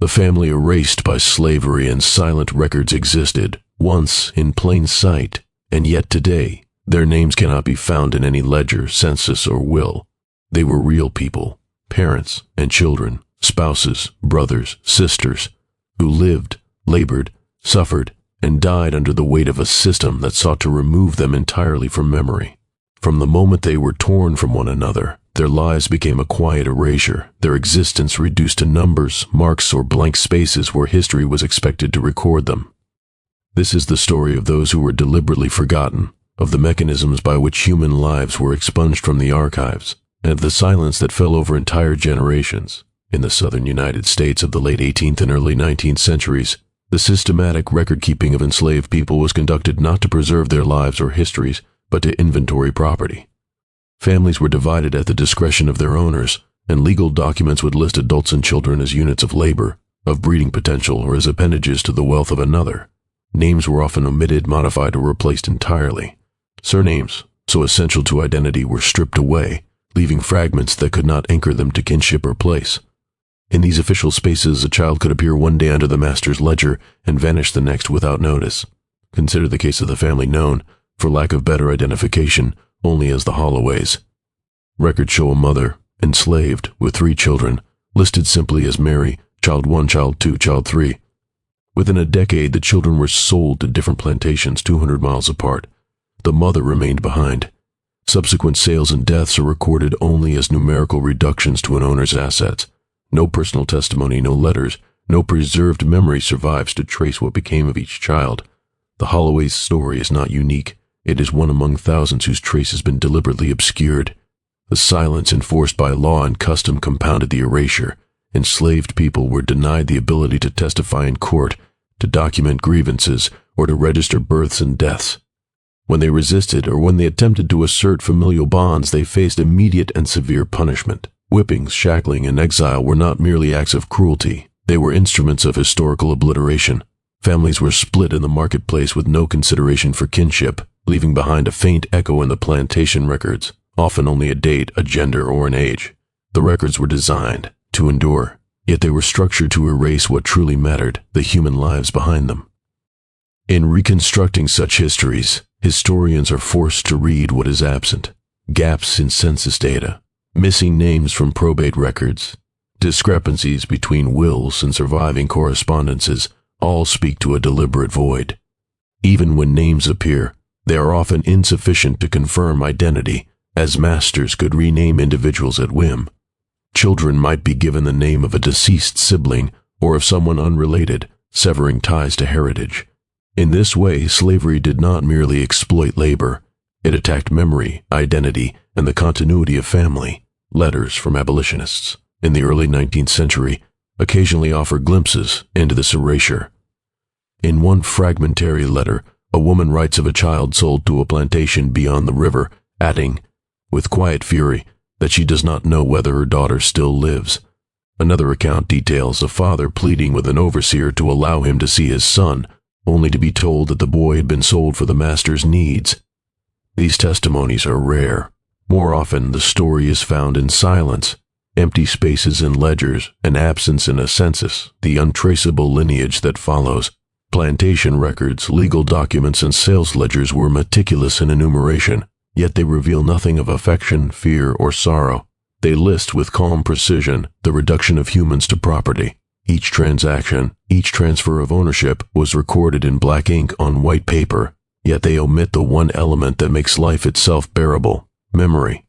The family erased by slavery and silent records existed, once in plain sight, and yet today, their names cannot be found in any ledger, census, or will. They were real people, parents and children, spouses, brothers, sisters, who lived, labored, suffered, and died under the weight of a system that sought to remove them entirely from memory. From the moment they were torn from one another, their lives became a quiet erasure, their existence reduced to numbers, marks, or blank spaces where history was expected to record them. This is the story of those who were deliberately forgotten, of the mechanisms by which human lives were expunged from the archives, and of the silence that fell over entire generations. In the southern United States of the late 18th and early 19th centuries, the systematic record-keeping of enslaved people was conducted not to preserve their lives or histories, but to inventory property. Families were divided at the discretion of their owners, and legal documents would list adults and children as units of labor, of breeding potential, or as appendages to the wealth of another. Names were often omitted, modified, or replaced entirely. Surnames, so essential to identity, were stripped away, leaving fragments that could not anchor them to kinship or place. In these official spaces, a child could appear one day under the master's ledger and vanish the next without notice. Consider the case of the family known, for lack of better identification, only as the Holloways. Records show a mother, enslaved, with 3 children, listed simply as Mary, child 1, child 2, child 3. Within a decade, the children were sold to different plantations 200 miles apart. The mother remained behind. Subsequent sales and deaths are recorded only as numerical reductions to an owner's assets. No personal testimony, no letters, no preserved memory survives to trace what became of each child. The Holloways' story is not unique. It is one among thousands whose trace has been deliberately obscured. The silence enforced by law and custom compounded the erasure. Enslaved people were denied the ability to testify in court, to document grievances, or to register births and deaths. When they resisted or when they attempted to assert familial bonds, they faced immediate and severe punishment. Whippings, shackling, and exile were not merely acts of cruelty. They were instruments of historical obliteration. Families were split in the marketplace with no consideration for kinship, leaving behind a faint echo in the plantation records, often only a date, a gender, or an age. The records were designed to endure, yet they were structured to erase what truly mattered, the human lives behind them. In reconstructing such histories, historians are forced to read what is absent: gaps in census data, missing names from probate records, discrepancies between wills and surviving correspondences all speak to a deliberate void. Even when names appear, they are often insufficient to confirm identity, as masters could rename individuals at whim. Children might be given the name of a deceased sibling or of someone unrelated, severing ties to heritage. In this way, slavery did not merely exploit labor. It attacked memory, identity, and the continuity of family. Letters from abolitionists in the early 19th century occasionally offer glimpses into this erasure. In one fragmentary letter, a woman writes of a child sold to a plantation beyond the river, adding, with quiet fury, that she does not know whether her daughter still lives. Another account details a father pleading with an overseer to allow him to see his son, only to be told that the boy had been sold for the master's needs. These testimonies are rare. More often, the story is found in silence, empty spaces in ledgers, an absence in a census, the untraceable lineage that follows. Plantation records, legal documents, and sales ledgers were meticulous in enumeration, yet they reveal nothing of affection, fear, or sorrow. They list with calm precision the reduction of humans to property. Each transaction, each transfer of ownership was recorded in black ink on white paper, yet they omit the one element that makes life itself bearable: memory.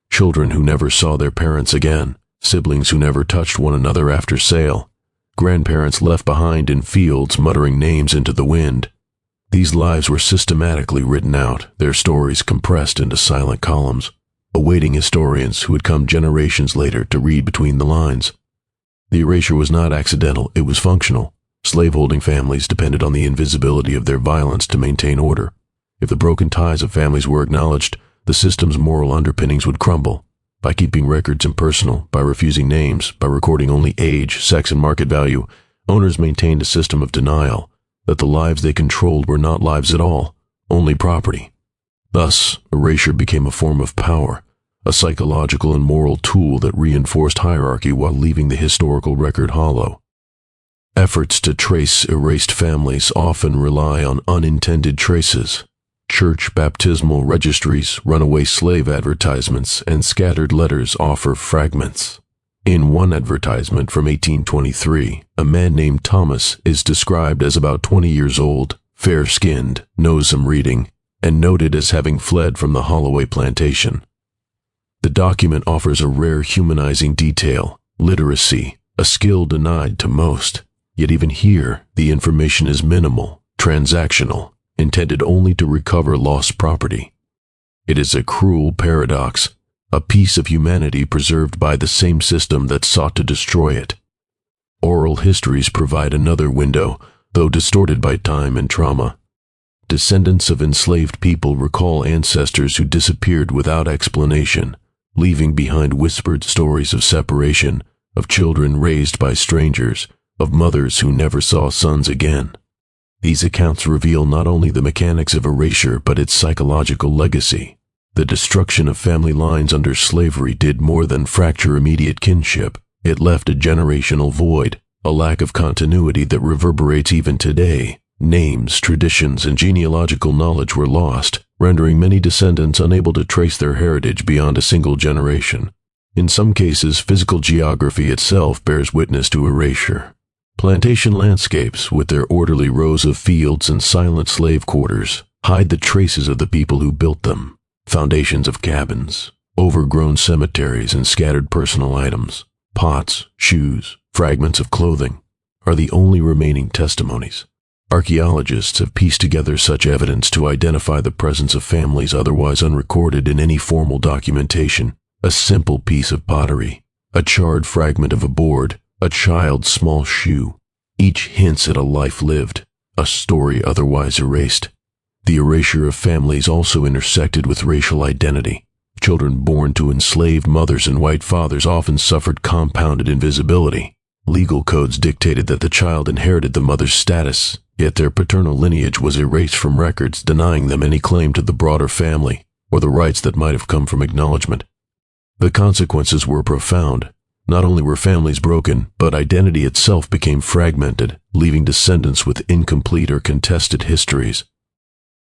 Children who never saw their parents again, siblings who never touched one another after sale, grandparents left behind in fields muttering names into the wind. These lives were systematically written out, their stories compressed into silent columns, awaiting historians who would come generations later to read between the lines. The erasure was not accidental, it was functional. Slaveholding families depended on the invisibility of their violence to maintain order. If the broken ties of families were acknowledged, the system's moral underpinnings would crumble. By keeping records impersonal, by refusing names, by recording only age, sex, and market value, owners maintained a system of denial, that the lives they controlled were not lives at all, only property. Thus, erasure became a form of power, a psychological and moral tool that reinforced hierarchy while leaving the historical record hollow. Efforts to trace erased families often rely on unintended traces. Church baptismal registries, runaway slave advertisements, and scattered letters offer fragments. In one advertisement from 1823, a man named Thomas is described as about 20 years old, fair-skinned, knows some reading, and noted as having fled from the Holloway plantation. The document offers a rare humanizing detail, literacy, a skill denied to most. Yet even here, the information is minimal, transactional, intended only to recover lost property. It is a cruel paradox, a piece of humanity preserved by the same system that sought to destroy it. Oral histories provide another window, though distorted by time and trauma. Descendants of enslaved people recall ancestors who disappeared without explanation, leaving behind whispered stories of separation, of children raised by strangers, of mothers who never saw sons again. These accounts reveal not only the mechanics of erasure but its psychological legacy. The destruction of family lines under slavery did more than fracture immediate kinship. It left a generational void, a lack of continuity that reverberates even today. Names, traditions, and genealogical knowledge were lost, rendering many descendants unable to trace their heritage beyond a single generation. In some cases, physical geography itself bears witness to erasure. Plantation landscapes, with their orderly rows of fields and silent slave quarters, hide the traces of the people who built them. Foundations of cabins, overgrown cemeteries, and scattered personal items, pots, shoes, fragments of clothing, are the only remaining testimonies. Archaeologists have pieced together such evidence to identify the presence of families otherwise unrecorded in any formal documentation. A simple piece of pottery, a charred fragment of a board, a child's small shoe. Each hints at a life lived, a story otherwise erased. The erasure of families also intersected with racial identity. Children born to enslaved mothers and white fathers often suffered compounded invisibility. Legal codes dictated that the child inherited the mother's status, yet their paternal lineage was erased from records, denying them any claim to the broader family or the rights that might have come from acknowledgement. The consequences were profound. Not only were families broken, but identity itself became fragmented, leaving descendants with incomplete or contested histories.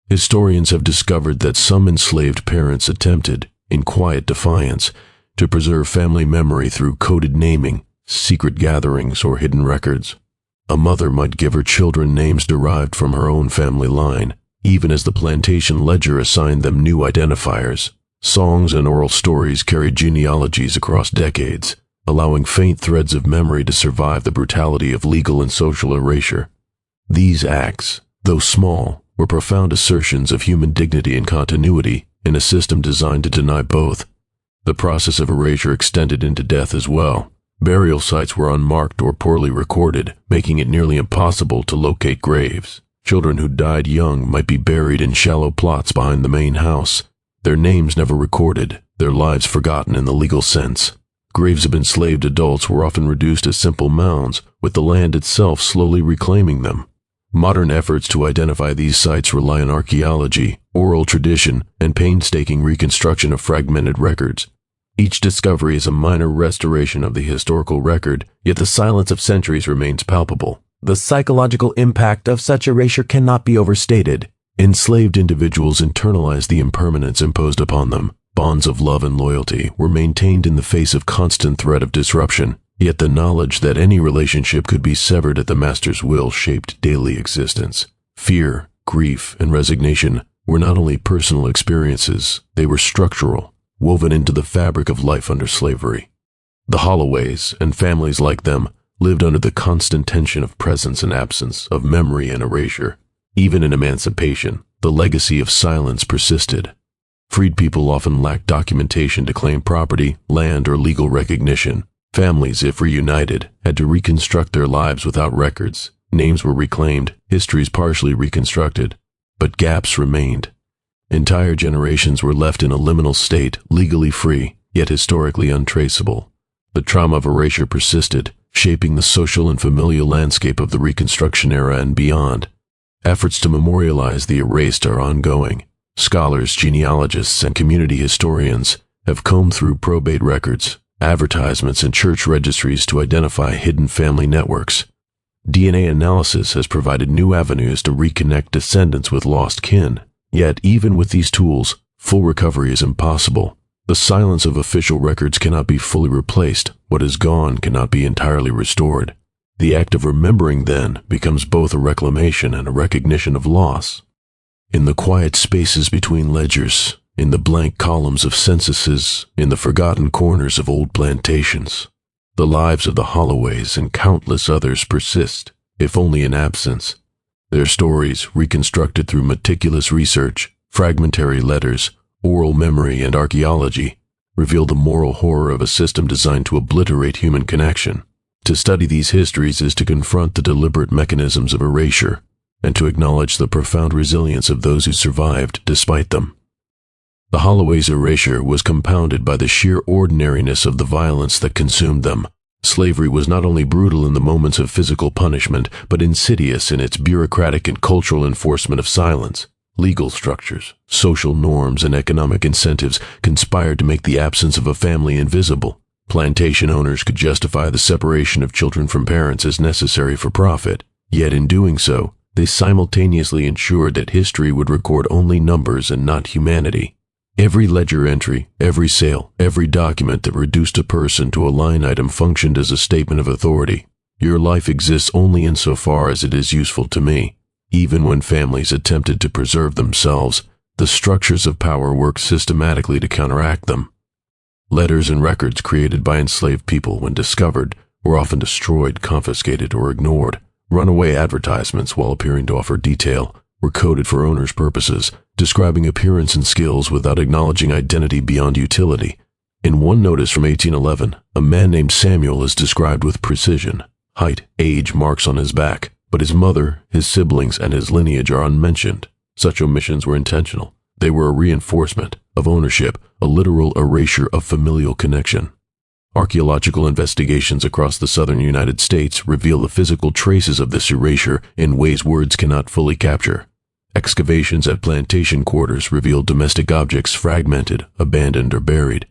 Historians have discovered that some enslaved parents attempted, in quiet defiance, to preserve family memory through coded naming, secret gatherings, or hidden records. A mother might give her children names derived from her own family line, even as the plantation ledger assigned them new identifiers. Songs and oral stories carried genealogies across decades, allowing faint threads of memory to survive the brutality of legal and social erasure. These acts, though small, were profound assertions of human dignity and continuity in a system designed to deny both. The process of erasure extended into death as well. Burial sites were unmarked or poorly recorded, making it nearly impossible to locate graves. Children who died young might be buried in shallow plots behind the main house, their names never recorded, their lives forgotten in the legal sense. Graves of enslaved adults were often reduced to simple mounds, with the land itself slowly reclaiming them. Modern efforts to identify these sites rely on archaeology, oral tradition, and painstaking reconstruction of fragmented records. Each discovery is a minor restoration of the historical record, yet the silence of centuries remains palpable. The psychological impact of such erasure cannot be overstated. Enslaved individuals internalized the impermanence imposed upon them. Bonds of love and loyalty were maintained in the face of constant threat of disruption, yet the knowledge that any relationship could be severed at the master's will shaped daily existence. Fear, grief, and resignation were not only personal experiences, they were structural, woven into the fabric of life under slavery. The Holloways, and families like them, lived under the constant tension of presence and absence, of memory and erasure. Even in emancipation, the legacy of silence persisted. Freed people often lacked documentation to claim property, land, or legal recognition. Families, if reunited, had to reconstruct their lives without records. Names were reclaimed, histories partially reconstructed, but gaps remained. Entire generations were left in a liminal state, legally free, yet historically untraceable. The trauma of erasure persisted, shaping the social and familial landscape of the Reconstruction era and beyond. Efforts to memorialize the erased are ongoing. Scholars, genealogists, and community historians have combed through probate records, advertisements, and church registries to identify hidden family networks. DNA analysis has provided new avenues to reconnect descendants with lost kin. Yet, even with these tools, full recovery is impossible. The silence of official records cannot be fully replaced. What is gone cannot be entirely restored. The act of remembering, then, becomes both a reclamation and a recognition of loss. In the quiet spaces between ledgers, in the blank columns of censuses, in the forgotten corners of old plantations, the lives of the Holloways and countless others persist, if only in absence. Their stories, reconstructed through meticulous research, fragmentary letters, oral memory, and archaeology, reveal the moral horror of a system designed to obliterate human connection. To study these histories is to confront the deliberate mechanisms of erasure, and to acknowledge the profound resilience of those who survived despite them. The Holloways' erasure was compounded by the sheer ordinariness of the violence that consumed them. Slavery was not only brutal in the moments of physical punishment, but insidious in its bureaucratic and cultural enforcement of silence. Legal structures, social norms, and economic incentives conspired to make the absence of a family invisible. Plantation owners could justify the separation of children from parents as necessary for profit, yet in doing so, they simultaneously ensured that history would record only numbers and not humanity. Every ledger entry, every sale, every document that reduced a person to a line item functioned as a statement of authority. Your life exists only insofar as it is useful to me. Even when families attempted to preserve themselves, the structures of power worked systematically to counteract them. Letters and records created by enslaved people, when discovered, were often destroyed, confiscated, or ignored. Runaway advertisements, while appearing to offer detail, were coded for owners' purposes, describing appearance and skills without acknowledging identity beyond utility. In one notice from 1811, a man named Samuel is described with precision. Height, age, marks on his back, but his mother, his siblings, and his lineage are unmentioned. Such omissions were intentional. They were a reinforcement of ownership, a literal erasure of familial connection. Archaeological investigations across the southern United States reveal the physical traces of this erasure in ways words cannot fully capture. Excavations at plantation quarters reveal domestic objects fragmented, abandoned, or buried.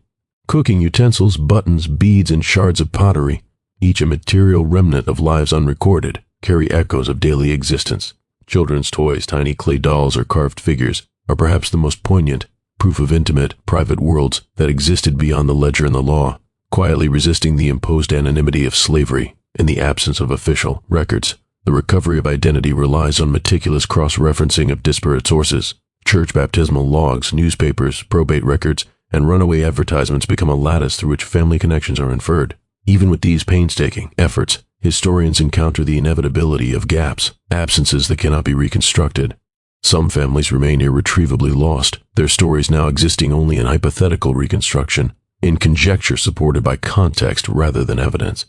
Cooking utensils, buttons, beads, and shards of pottery, each a material remnant of lives unrecorded, carry echoes of daily existence. Children's toys, tiny clay dolls, or carved figures are perhaps the most poignant proof of intimate, private worlds that existed beyond the ledger and the law, quietly resisting the imposed anonymity of slavery. In the absence of official records, the recovery of identity relies on meticulous cross-referencing of disparate sources. Church baptismal logs, newspapers, probate records, and runaway advertisements become a lattice through which family connections are inferred. Even with these painstaking efforts, historians encounter the inevitability of gaps, absences that cannot be reconstructed. Some families remain irretrievably lost, their stories now existing only in hypothetical reconstruction, in conjecture supported by context rather than evidence.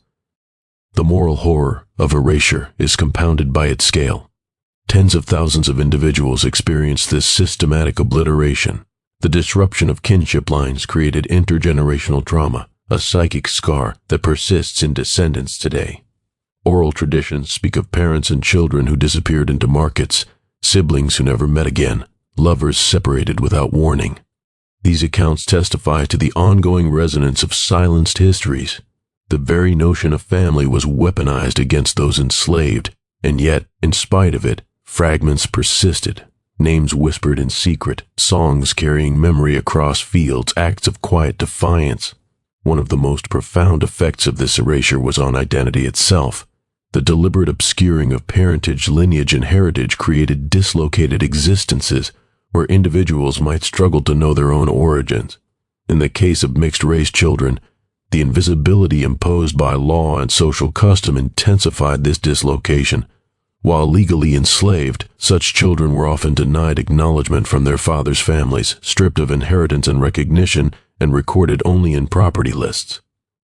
The moral horror of erasure is compounded by its scale. Tens of thousands of individuals experienced this systematic obliteration. The disruption of kinship lines created intergenerational trauma, a psychic scar that persists in descendants today. Oral traditions speak of parents and children who disappeared into markets, siblings who never met again, lovers separated without warning. These accounts testify to the ongoing resonance of silenced histories. The very notion of family was weaponized against those enslaved, and yet, in spite of it, fragments persisted. Names whispered in secret, songs carrying memory across fields, acts of quiet defiance. One of the most profound effects of this erasure was on identity itself. The deliberate obscuring of parentage, lineage, and heritage created dislocated existences where individuals might struggle to know their own origins. In the case of mixed-race children, the invisibility imposed by law and social custom intensified this dislocation. While legally enslaved, such children were often denied acknowledgement from their fathers' families, stripped of inheritance and recognition, and recorded only in property lists.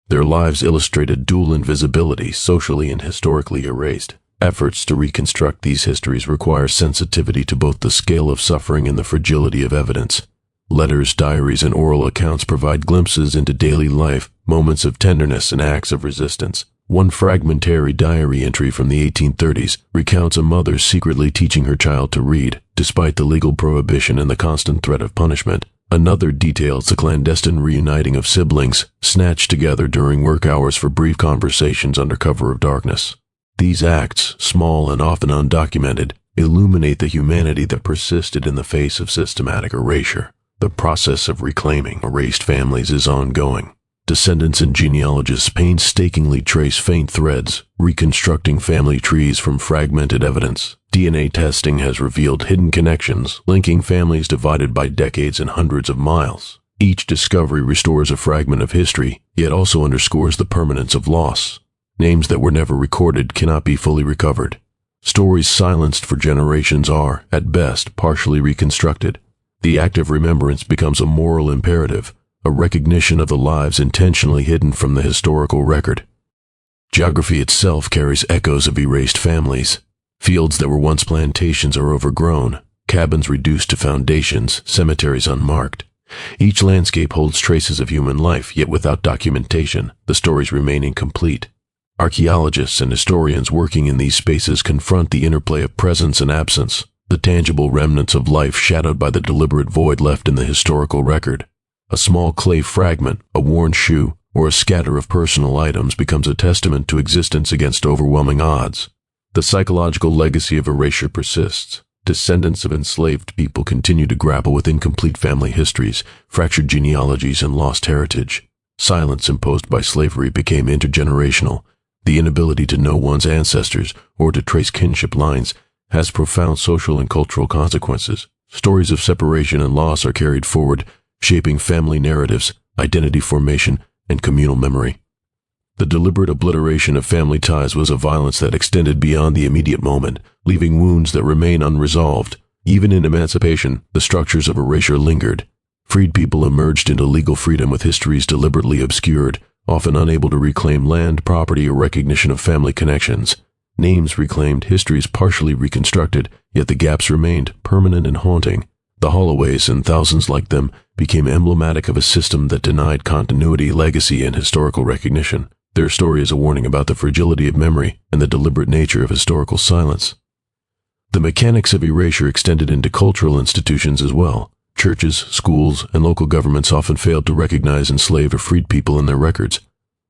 Their lives illustrated dual invisibility, socially and historically erased. Efforts to reconstruct these histories require sensitivity to both the scale of suffering and the fragility of evidence. Letters, diaries, and oral accounts provide glimpses into daily life, moments of tenderness and acts of resistance. One fragmentary diary entry from the 1830s recounts a mother secretly teaching her child to read, despite the legal prohibition and the constant threat of punishment. Another details the clandestine reuniting of siblings, snatched together during work hours for brief conversations under cover of darkness. These acts, small and often undocumented, illuminate the humanity that persisted in the face of systematic erasure. The process of reclaiming erased families is ongoing. Descendants and genealogists painstakingly trace faint threads, reconstructing family trees from fragmented evidence. DNA testing has revealed hidden connections, linking families divided by decades and hundreds of miles. Each discovery restores a fragment of history, yet also underscores the permanence of loss. Names that were never recorded cannot be fully recovered. Stories silenced for generations are, at best, partially reconstructed. The act of remembrance becomes a moral imperative, a recognition of the lives intentionally hidden from the historical record. Geography itself carries echoes of erased families. Fields that were once plantations are overgrown, cabins reduced to foundations, cemeteries unmarked. Each landscape holds traces of human life, yet without documentation, the stories remain incomplete. Archaeologists and historians working in these spaces confront the interplay of presence and absence, the tangible remnants of life shadowed by the deliberate void left in the historical record. A small clay fragment, a worn shoe, or a scatter of personal items becomes a testament to existence against overwhelming odds. The psychological legacy of erasure persists. Descendants of enslaved people continue to grapple with incomplete family histories, fractured genealogies, and lost heritage. Silence imposed by slavery became intergenerational. The inability to know one's ancestors or to trace kinship lines has profound social and cultural consequences. Stories of separation and loss are carried forward, shaping family narratives, identity formation, and communal memory. The deliberate obliteration of family ties was a violence that extended beyond the immediate moment, leaving wounds that remain unresolved. Even in emancipation, the structures of erasure lingered. Freed people emerged into legal freedom with histories deliberately obscured, often unable to reclaim land, property, or recognition of family connections. Names reclaimed, histories partially reconstructed, yet the gaps remained, permanent and haunting. The Holloways and thousands like them became emblematic of a system that denied continuity, legacy, and historical recognition. Their story is a warning about the fragility of memory and the deliberate nature of historical silence. The mechanics of erasure extended into cultural institutions as well. Churches, schools, and local governments often failed to recognize enslaved or freed people in their records.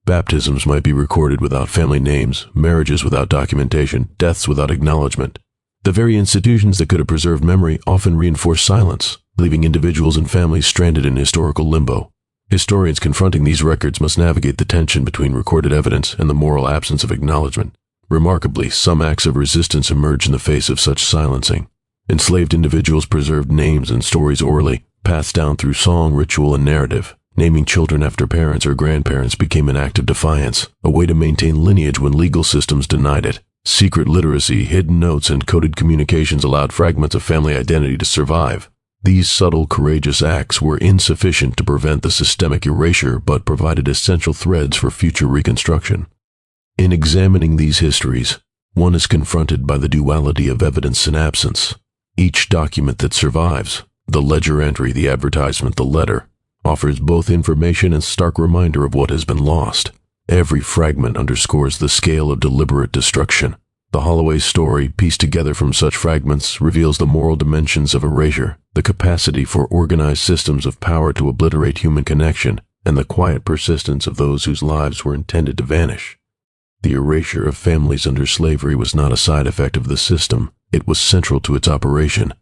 Baptisms might be recorded without family names, marriages without documentation, deaths without acknowledgement. The very institutions that could have preserved memory often reinforced silence, leaving individuals and families stranded in historical limbo. Historians confronting these records must navigate the tension between recorded evidence and the moral absence of acknowledgement. Remarkably, some acts of resistance emerge in the face of such silencing. Enslaved individuals preserved names and stories orally, passed down through song, ritual, and narrative. Naming children after parents or grandparents became an act of defiance, a way to maintain lineage when legal systems denied it. Secret literacy, hidden notes, and coded communications allowed fragments of family identity to survive. These subtle, courageous acts were insufficient to prevent the systemic erasure, but provided essential threads for future reconstruction. In examining these histories, one is confronted by the duality of evidence and absence. Each document that survives, the ledger entry, the advertisement, the letter, offers both information and stark reminder of what has been lost. Every fragment underscores the scale of deliberate destruction. The Holloway story, pieced together from such fragments, reveals the moral dimensions of erasure, the capacity for organized systems of power to obliterate human connection, and the quiet persistence of those whose lives were intended to vanish. The erasure of families under slavery was not a side effect of the system, it was central to its operation.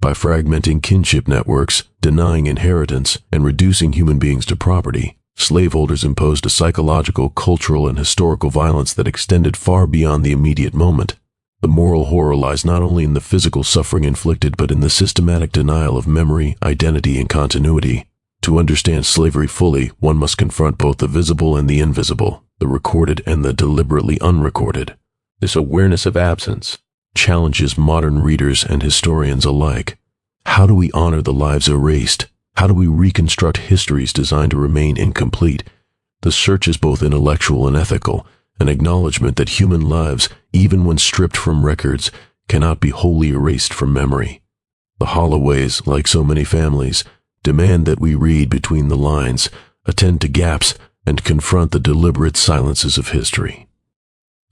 By fragmenting kinship networks, denying inheritance, and reducing human beings to property, slaveholders imposed a psychological, cultural, and historical violence that extended far beyond the immediate moment. The moral horror lies not only in the physical suffering inflicted, but in the systematic denial of memory, identity, and continuity. To understand slavery fully, one must confront both the visible and the invisible, the recorded and the deliberately unrecorded. This awareness of absence challenges modern readers and historians alike. How do we honor the lives erased? How do we reconstruct histories designed to remain incomplete? The search is both intellectual and ethical, an acknowledgement that human lives, even when stripped from records, cannot be wholly erased from memory. The Holloways, like so many families, demand that we read between the lines, attend to gaps, and confront the deliberate silences of history.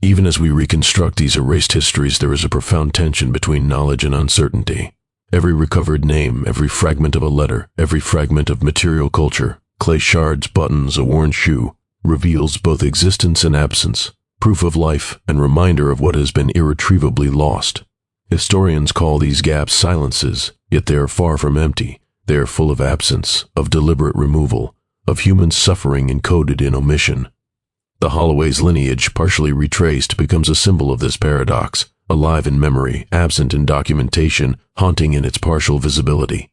Even as we reconstruct these erased histories, there is a profound tension between knowledge and uncertainty. Every recovered name, every fragment of a letter, every fragment of material culture, clay shards, buttons, a worn shoe, reveals both existence and absence. proof of life and reminder of what has been irretrievably lost. Historians call these gaps silences, yet they are far from empty. They are full of absence, of deliberate removal, of human suffering encoded in omission. The Holloway's lineage, partially retraced, becomes a symbol of this paradox, alive in memory, absent in documentation, haunting in its partial visibility.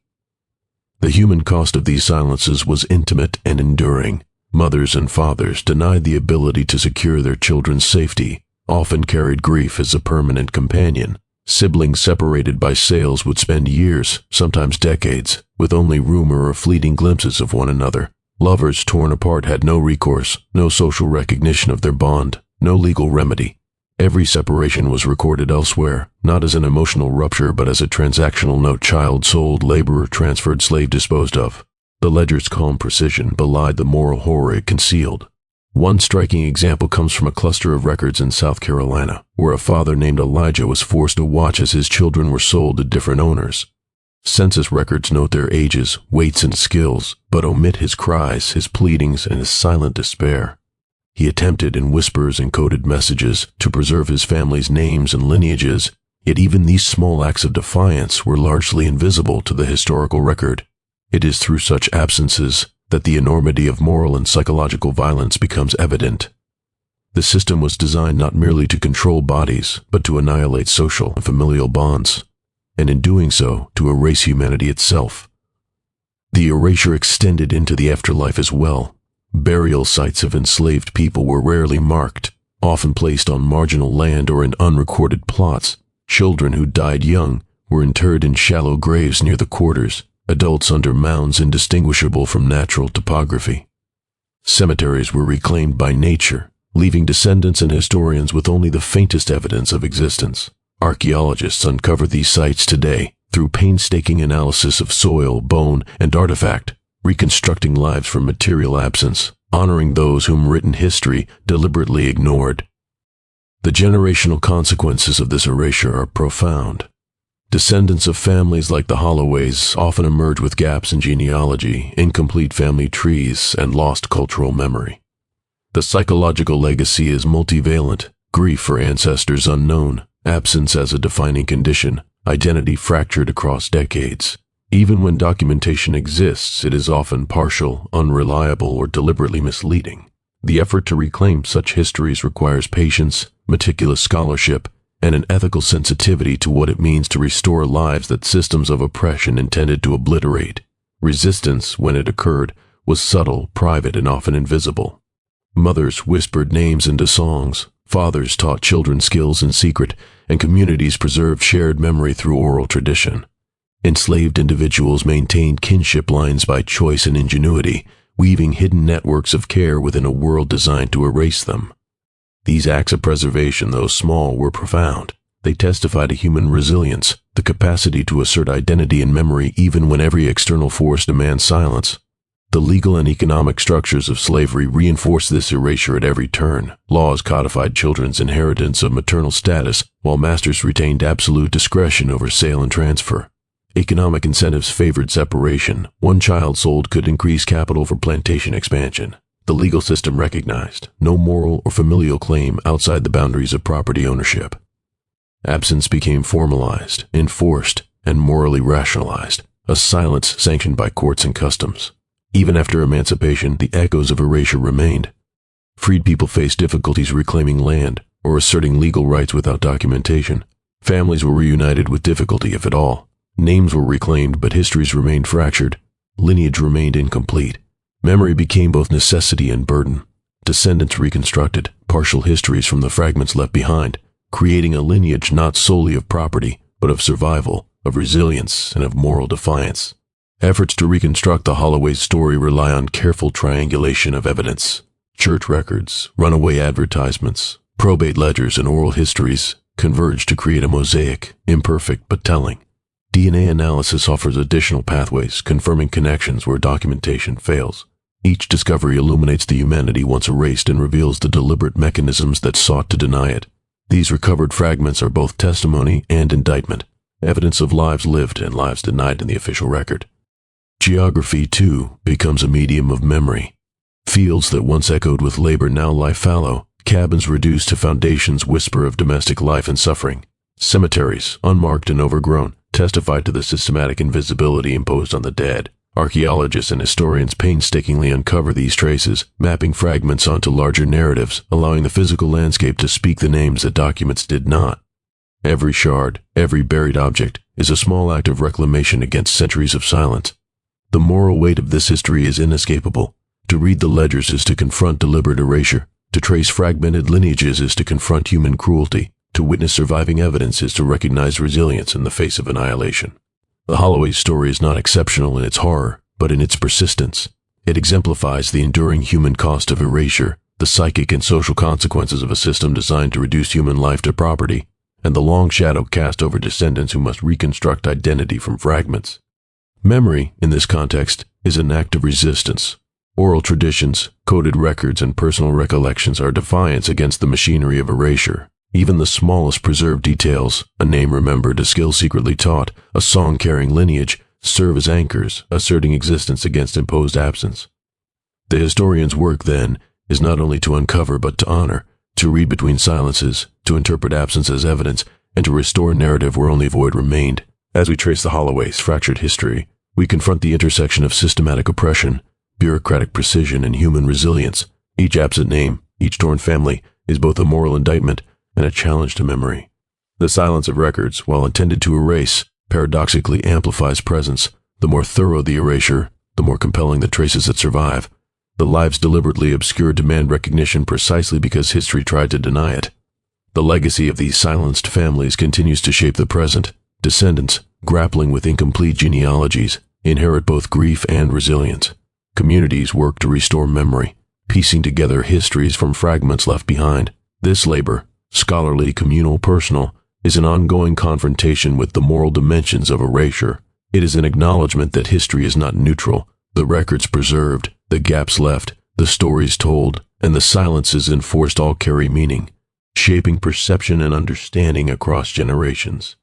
The human cost of these silences was intimate and enduring. Mothers and fathers, denied the ability to secure their children's safety, often carried grief as a permanent companion. Siblings separated by sales would spend years, sometimes decades, with only rumor or fleeting glimpses of one another. Lovers torn apart had no recourse, no social recognition of their bond, no legal remedy. Every separation was recorded elsewhere, not as an emotional rupture but as a transactional note: child sold, laborer transferred, slave disposed of. The ledger's calm precision belied the moral horror it concealed. One striking example comes from a cluster of records in South Carolina, where a father named Elijah was forced to watch as his children were sold to different owners. Census records note their ages, weights, and skills, but omit his cries, his pleadings, and his silent despair. He attempted, in whispers and coded messages, to preserve his family's names and lineages, yet even these small acts of defiance were largely invisible to the historical record. It is through such absences that the enormity of moral and psychological violence becomes evident. The system was designed not merely to control bodies, but to annihilate social and familial bonds, and in doing so, to erase humanity itself. The erasure extended into the afterlife as well. Burial sites of enslaved people were rarely marked, often placed on marginal land or in unrecorded plots. Children who died young were interred in shallow graves near the quarters, adults under mounds indistinguishable from natural topography. Cemeteries were reclaimed by nature, leaving descendants and historians with only the faintest evidence of existence. Archaeologists uncover these sites today through painstaking analysis of soil, bone, and artifact, reconstructing lives from material absence, honoring those whom written history deliberately ignored. The generational consequences of this erasure are profound. Descendants of families like the Holloways often emerge with gaps in genealogy, incomplete family trees, and lost cultural memory. The psychological legacy is multivalent: grief for ancestors unknown, absence as a defining condition, identity fractured across decades. Even when documentation exists, it is often partial, unreliable, or deliberately misleading. The effort to reclaim such histories requires patience, meticulous scholarship, and an ethical sensitivity to what it means to restore lives that systems of oppression intended to obliterate. Resistance, when it occurred, was subtle, private, and often invisible. Mothers whispered names into songs, fathers taught children skills in secret, and communities preserved shared memory through oral tradition. Enslaved individuals maintained kinship lines by choice and ingenuity, weaving hidden networks of care within a world designed to erase them. These acts of preservation, though small, were profound. They testify to human resilience, the capacity to assert identity and memory even when every external force demands silence. The legal and economic structures of slavery reinforced this erasure at every turn. Laws codified children's inheritance of maternal status, while masters retained absolute discretion over sale and transfer. Economic incentives favored separation. One child sold could increase capital for plantation expansion. The legal system recognized no moral or familial claim outside the boundaries of property ownership. Absence became formalized, enforced, and morally rationalized, a silence sanctioned by courts and customs. Even after emancipation, the echoes of erasure remained. Freed people faced difficulties reclaiming land or asserting legal rights without documentation. Families were reunited with difficulty, if at all. Names were reclaimed, but histories remained fractured. Lineage remained incomplete. Memory became both necessity and burden. Descendants reconstructed partial histories from the fragments left behind, creating a lineage not solely of property, but of survival, of resilience, and of moral defiance. Efforts to reconstruct the Holloway's story rely on careful triangulation of evidence. Church records, runaway advertisements, probate ledgers, and oral histories converge to create a mosaic, imperfect but telling. DNA analysis offers additional pathways, confirming connections where documentation fails. Each discovery illuminates the humanity once erased and reveals the deliberate mechanisms that sought to deny it. These recovered fragments are both testimony and indictment, evidence of lives lived and lives denied in the official record. Geography, too, becomes a medium of memory. Fields that once echoed with labor now lie fallow, Cabins reduced to foundations whisper of domestic life and suffering. Cemeteries, unmarked and overgrown, testified to the systematic invisibility imposed on the dead. Archaeologists and historians painstakingly uncover these traces, mapping fragments onto larger narratives, allowing the physical landscape to speak the names that documents did not. Every shard, every buried object, is a small act of reclamation against centuries of silence. The moral weight of this history is inescapable. To read the ledgers is to confront deliberate erasure. To trace fragmented lineages is to confront human cruelty. To witness surviving evidence is to recognize resilience in the face of annihilation. The Holloway's story is not exceptional in its horror, but in its persistence. It exemplifies the enduring human cost of erasure, the psychic and social consequences of a system designed to reduce human life to property, and the long shadow cast over descendants who must reconstruct identity from fragments. Memory, in this context, is an act of resistance. Oral traditions, coded records, and personal recollections are defiance against the machinery of erasure. Even the smallest preserved details, a name remembered, a skill secretly taught, a song carrying lineage, serve as anchors, asserting existence against imposed absence. The historian's work, then, is not only to uncover but to honor, to read between silences, to interpret absence as evidence, and to restore narrative where only void remained. As we trace the Holloway's fractured history, we confront the intersection of systematic oppression, bureaucratic precision, and human resilience. Each absent name, each torn family, is both a moral indictment and a challenge to memory. The silence of records, while intended to erase, paradoxically amplifies presence. The more thorough the erasure, the more compelling the traces that survive. The lives deliberately obscured demand recognition precisely because history tried to deny it. The legacy of these silenced families continues to shape the present. Descendants, grappling with incomplete genealogies, inherit both grief and resilience. Communities work to restore memory, piecing together histories from fragments left behind. This labor, scholarly, communal, personal, is an ongoing confrontation with the moral dimensions of erasure. It is an acknowledgement that history is not neutral. The records preserved, the gaps left, the stories told, and the silences enforced all carry meaning, shaping perception and understanding across generations.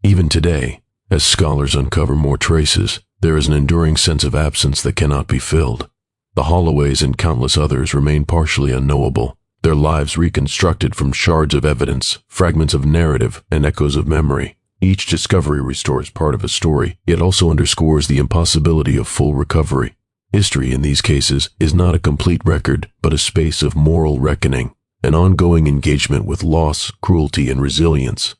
Even today, as scholars uncover more traces, there is an enduring sense of absence that cannot be filled. The Holloways and countless others remain partially unknowable, their lives reconstructed from shards of evidence, fragments of narrative, and echoes of memory. Each discovery restores part of a story, yet also underscores the impossibility of full recovery. History, in these cases, is not a complete record, but a space of moral reckoning, an ongoing engagement with loss, cruelty, and resilience.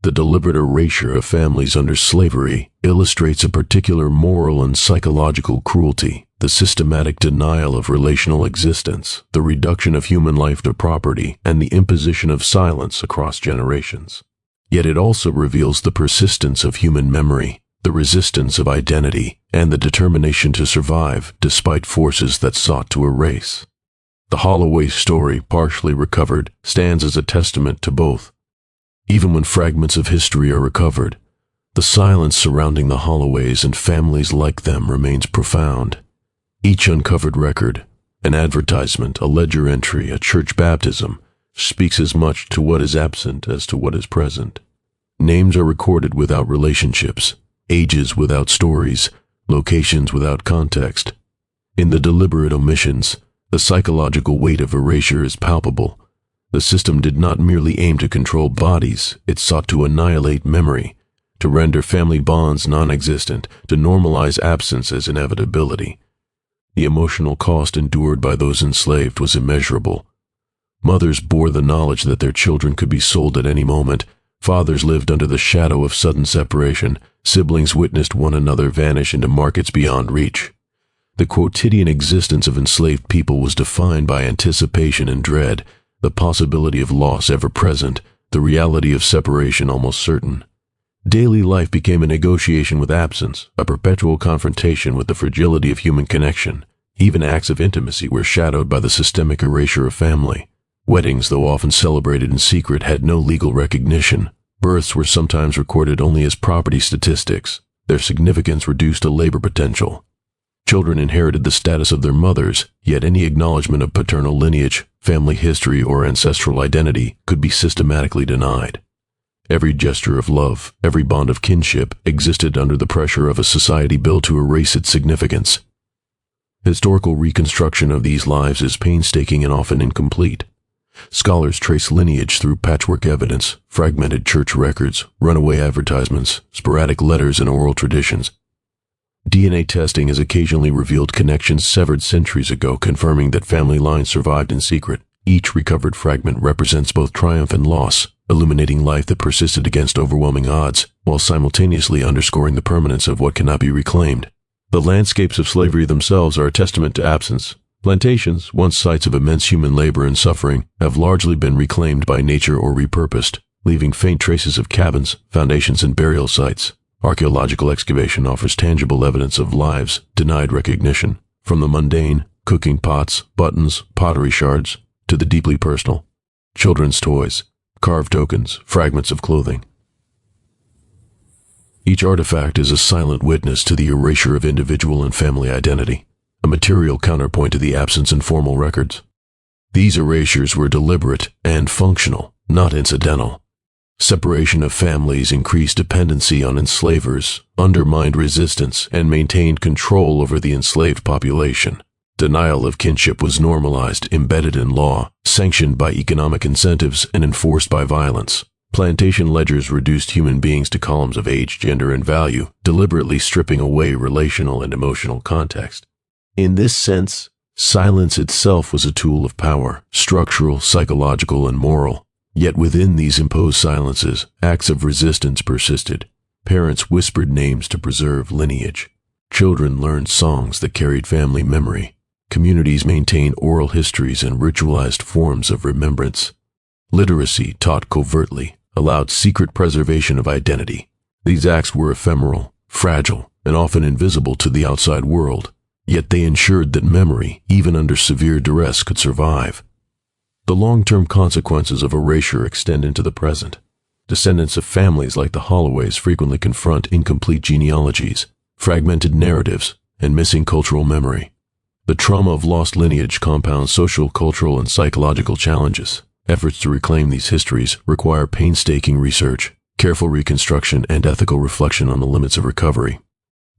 The deliberate erasure of families under slavery illustrates a particular moral and psychological cruelty, the systematic denial of relational existence, the reduction of human life to property, and the imposition of silence across generations. Yet it also reveals the persistence of human memory, the resistance of identity, and the determination to survive despite forces that sought to erase. The Holloway story, partially recovered, stands as a testament to both. Even when fragments of history are recovered, the silence surrounding the Holloways and families like them remains profound. Each uncovered record, an advertisement, a ledger entry, a church baptism, speaks as much to what is absent as to what is present. Names are recorded without relationships, ages without stories, locations without context. In the deliberate omissions, the psychological weight of erasure is palpable. The system did not merely aim to control bodies, it sought to annihilate memory, to render family bonds non-existent, to normalize absence as inevitability. The emotional cost endured by those enslaved was immeasurable. Mothers bore the knowledge that their children could be sold at any moment. Fathers lived under the shadow of sudden separation. Siblings witnessed one another vanish into markets beyond reach. The quotidian existence of enslaved people was defined by anticipation and dread, the possibility of loss ever present, the reality of separation almost certain. Daily life became a negotiation with absence, a perpetual confrontation with the fragility of human connection. Even acts of intimacy were shadowed by the systemic erasure of family. Weddings, though often celebrated in secret, had no legal recognition. Births were sometimes recorded only as property statistics, their significance reduced to labor potential. Children inherited the status of their mothers, yet any acknowledgement of paternal lineage, family history, or ancestral identity could be systematically denied. Every gesture of love, every bond of kinship, existed under the pressure of a society built to erase its significance. Historical reconstruction of these lives is painstaking and often incomplete. Scholars trace lineage through patchwork evidence, fragmented church records, runaway advertisements, sporadic letters, and oral traditions. DNA testing has occasionally revealed connections severed centuries ago, confirming that family lines survived in secret. Each recovered fragment represents both triumph and loss, illuminating life that persisted against overwhelming odds, while simultaneously underscoring the permanence of what cannot be reclaimed. The landscapes of slavery themselves are a testament to absence. Plantations, once sites of immense human labor and suffering, have largely been reclaimed by nature or repurposed, leaving faint traces of cabins, foundations, and burial sites. Archaeological excavation offers tangible evidence of lives denied recognition, from the mundane, cooking pots, buttons, pottery shards, to the deeply personal, children's toys, carved tokens, fragments of clothing. Each artifact is a silent witness to the erasure of individual and family identity, a material counterpoint to the absence in formal records. These erasures were deliberate and functional, not incidental. Separation of families increased dependency on enslavers, undermined resistance, and maintained control over the enslaved population. Denial of kinship was normalized, embedded in law, sanctioned by economic incentives, and enforced by violence. Plantation ledgers reduced human beings to columns of age, gender, and value, deliberately stripping away relational and emotional context. In this sense, silence itself was a tool of power, structural, psychological, and moral. Yet within these imposed silences, acts of resistance persisted. Parents whispered names to preserve lineage. Children learned songs that carried family memory. Communities maintained oral histories and ritualized forms of remembrance. Literacy, taught covertly, allowed secret preservation of identity. These acts were ephemeral, fragile, and often invisible to the outside world. Yet they ensured that memory, even under severe duress, could survive. The long-term consequences of erasure extend into the present. Descendants of families like the Holloways frequently confront incomplete genealogies, fragmented narratives, and missing cultural memory. The trauma of lost lineage compounds social, cultural, and psychological challenges. Efforts to reclaim these histories require painstaking research, careful reconstruction, and ethical reflection on the limits of recovery.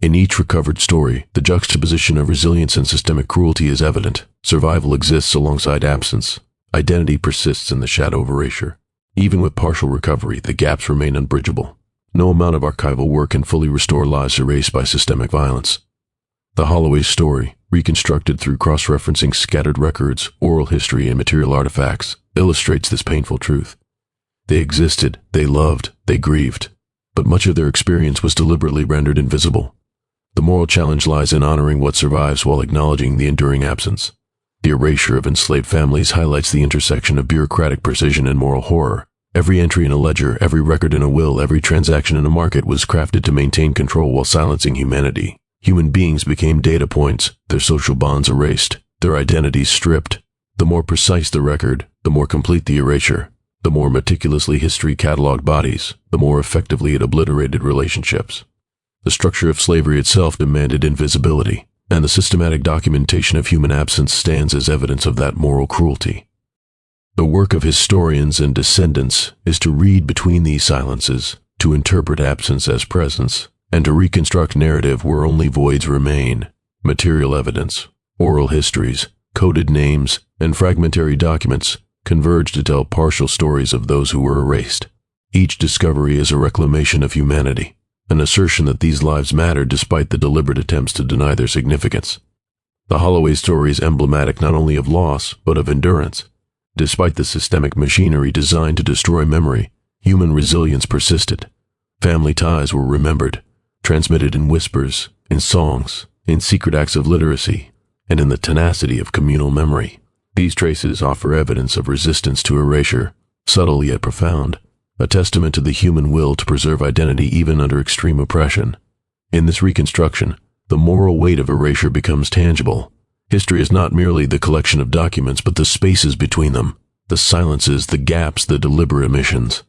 In each recovered story, the juxtaposition of resilience and systemic cruelty is evident. Survival exists alongside absence. Identity persists in the shadow of erasure. Even with partial recovery, the gaps remain unbridgeable. No amount of archival work can fully restore lives erased by systemic violence. The Holloway's story, reconstructed through cross-referencing scattered records, oral history, and material artifacts, illustrates this painful truth. They existed, they loved, they grieved, but much of their experience was deliberately rendered invisible. The moral challenge lies in honoring what survives while acknowledging the enduring absence. The erasure of enslaved families highlights the intersection of bureaucratic precision and moral horror. Every entry in a ledger, every record in a will, every transaction in a market was crafted to maintain control while silencing humanity. Human beings became data points, their social bonds erased, their identities stripped. The more precise the record, the more complete the erasure. The more meticulously history cataloged bodies, the more effectively it obliterated relationships. The structure of slavery itself demanded invisibility, and the systematic documentation of human absence stands as evidence of that moral cruelty. The work of historians and descendants is to read between these silences, to interpret absence as presence, and to reconstruct narrative where only voids remain. Material evidence, oral histories, coded names, and fragmentary documents converge to tell partial stories of those who were erased. Each discovery is a reclamation of humanity, an assertion that these lives mattered despite the deliberate attempts to deny their significance. The Holloway story is emblematic not only of loss, but of endurance. Despite the systemic machinery designed to destroy memory, human resilience persisted. Family ties were remembered, transmitted in whispers, in songs, in secret acts of literacy, and in the tenacity of communal memory. These traces offer evidence of resistance to erasure, subtle yet profound, a testament to the human will to preserve identity even under extreme oppression. In this reconstruction, the moral weight of erasure becomes tangible. History is not merely the collection of documents, but the spaces between them, the silences, the gaps, the deliberate omissions.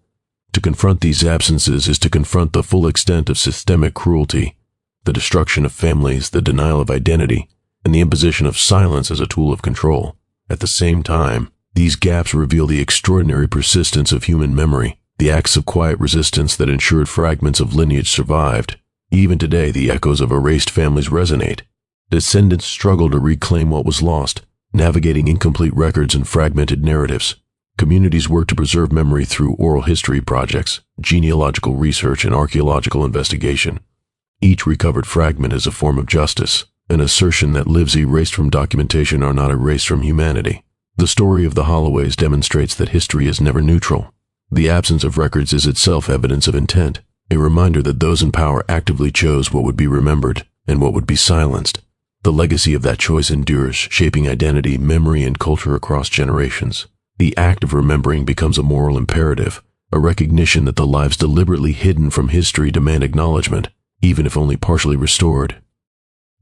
To confront these absences is to confront the full extent of systemic cruelty, the destruction of families, the denial of identity, and the imposition of silence as a tool of control. At the same time, these gaps reveal the extraordinary persistence of human memory, the acts of quiet resistance that ensured fragments of lineage survived. Even today, the echoes of erased families resonate. Descendants struggle to reclaim what was lost, navigating incomplete records and fragmented narratives. Communities work to preserve memory through oral history projects, genealogical research, and archaeological investigation. Each recovered fragment is a form of justice, an assertion that lives erased from documentation are not erased from humanity. The story of the Holloways demonstrates that history is never neutral. The absence of records is itself evidence of intent, a reminder that those in power actively chose what would be remembered and what would be silenced. The legacy of that choice endures, shaping identity, memory, and culture across generations. The act of remembering becomes a moral imperative, a recognition that the lives deliberately hidden from history demand acknowledgement, even if only partially restored.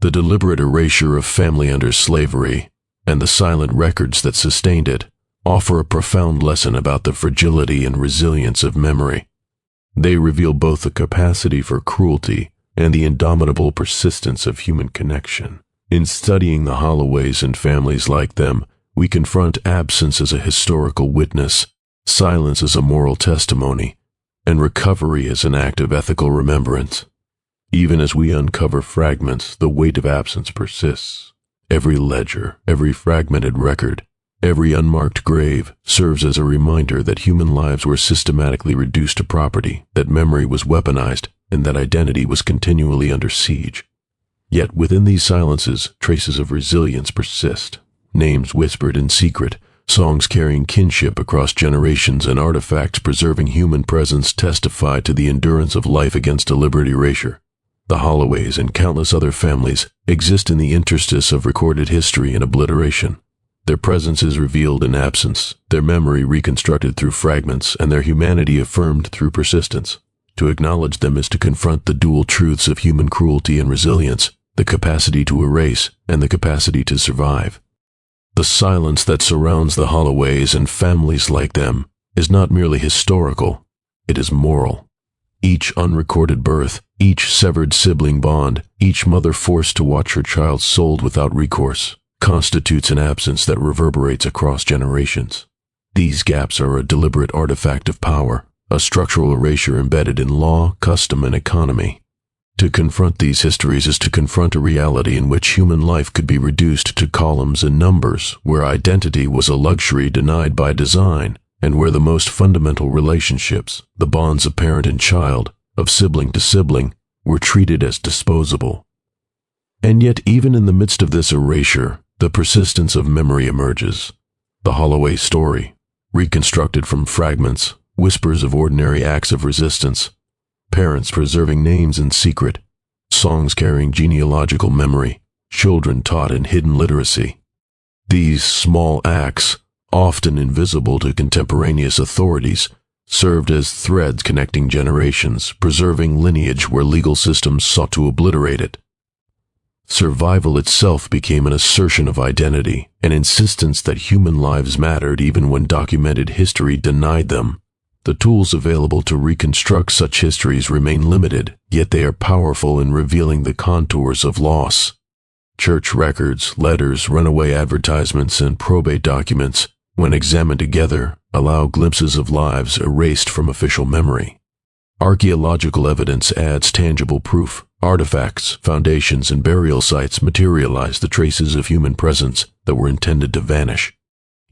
The deliberate erasure of family under slavery, and the silent records that sustained it, offer a profound lesson about the fragility and resilience of memory. They reveal both the capacity for cruelty and the indomitable persistence of human connection. In studying the Holloways and families like them, we confront absence as a historical witness, silence as a moral testimony, and recovery as an act of ethical remembrance. Even as we uncover fragments, the weight of absence persists. Every ledger, every fragmented record, every unmarked grave serves as a reminder that human lives were systematically reduced to property, that memory was weaponized, and that identity was continually under siege. Yet within these silences, traces of resilience persist. Names whispered in secret, songs carrying kinship across generations, and artifacts preserving human presence testify to the endurance of life against deliberate erasure. The Holloways and countless other families exist in the interstice of recorded history and obliteration. Their presence is revealed in absence, their memory reconstructed through fragments, and their humanity affirmed through persistence. To acknowledge them is to confront the dual truths of human cruelty and resilience, the capacity to erase and the capacity to survive. The silence that surrounds the Holloways and families like them is not merely historical, it is moral. Each unrecorded birth, each severed sibling bond, each mother forced to watch her child sold without recourse, constitutes an absence that reverberates across generations. These gaps are a deliberate artifact of power, a structural erasure embedded in law, custom, and economy. To confront these histories is to confront a reality in which human life could be reduced to columns and numbers, where identity was a luxury denied by design, and where the most fundamental relationships, the bonds of parent and child, of sibling to sibling, were treated as disposable. And yet even in the midst of this erasure, the persistence of memory emerges. The Holloway story, reconstructed from fragments, whispers of ordinary acts of resistance, parents preserving names in secret, songs carrying genealogical memory, children taught in hidden literacy. These small acts, often invisible to contemporaneous authorities, served as threads connecting generations, preserving lineage where legal systems sought to obliterate it. Survival itself became an assertion of identity, an insistence that human lives mattered even when documented history denied them. The tools available to reconstruct such histories remain limited, yet they are powerful in revealing the contours of loss. Church records, letters, runaway advertisements, and probate documents, when examined together, allow glimpses of lives erased from official memory. Archaeological evidence adds tangible proof. Artifacts, foundations, and burial sites materialize the traces of human presence that were intended to vanish.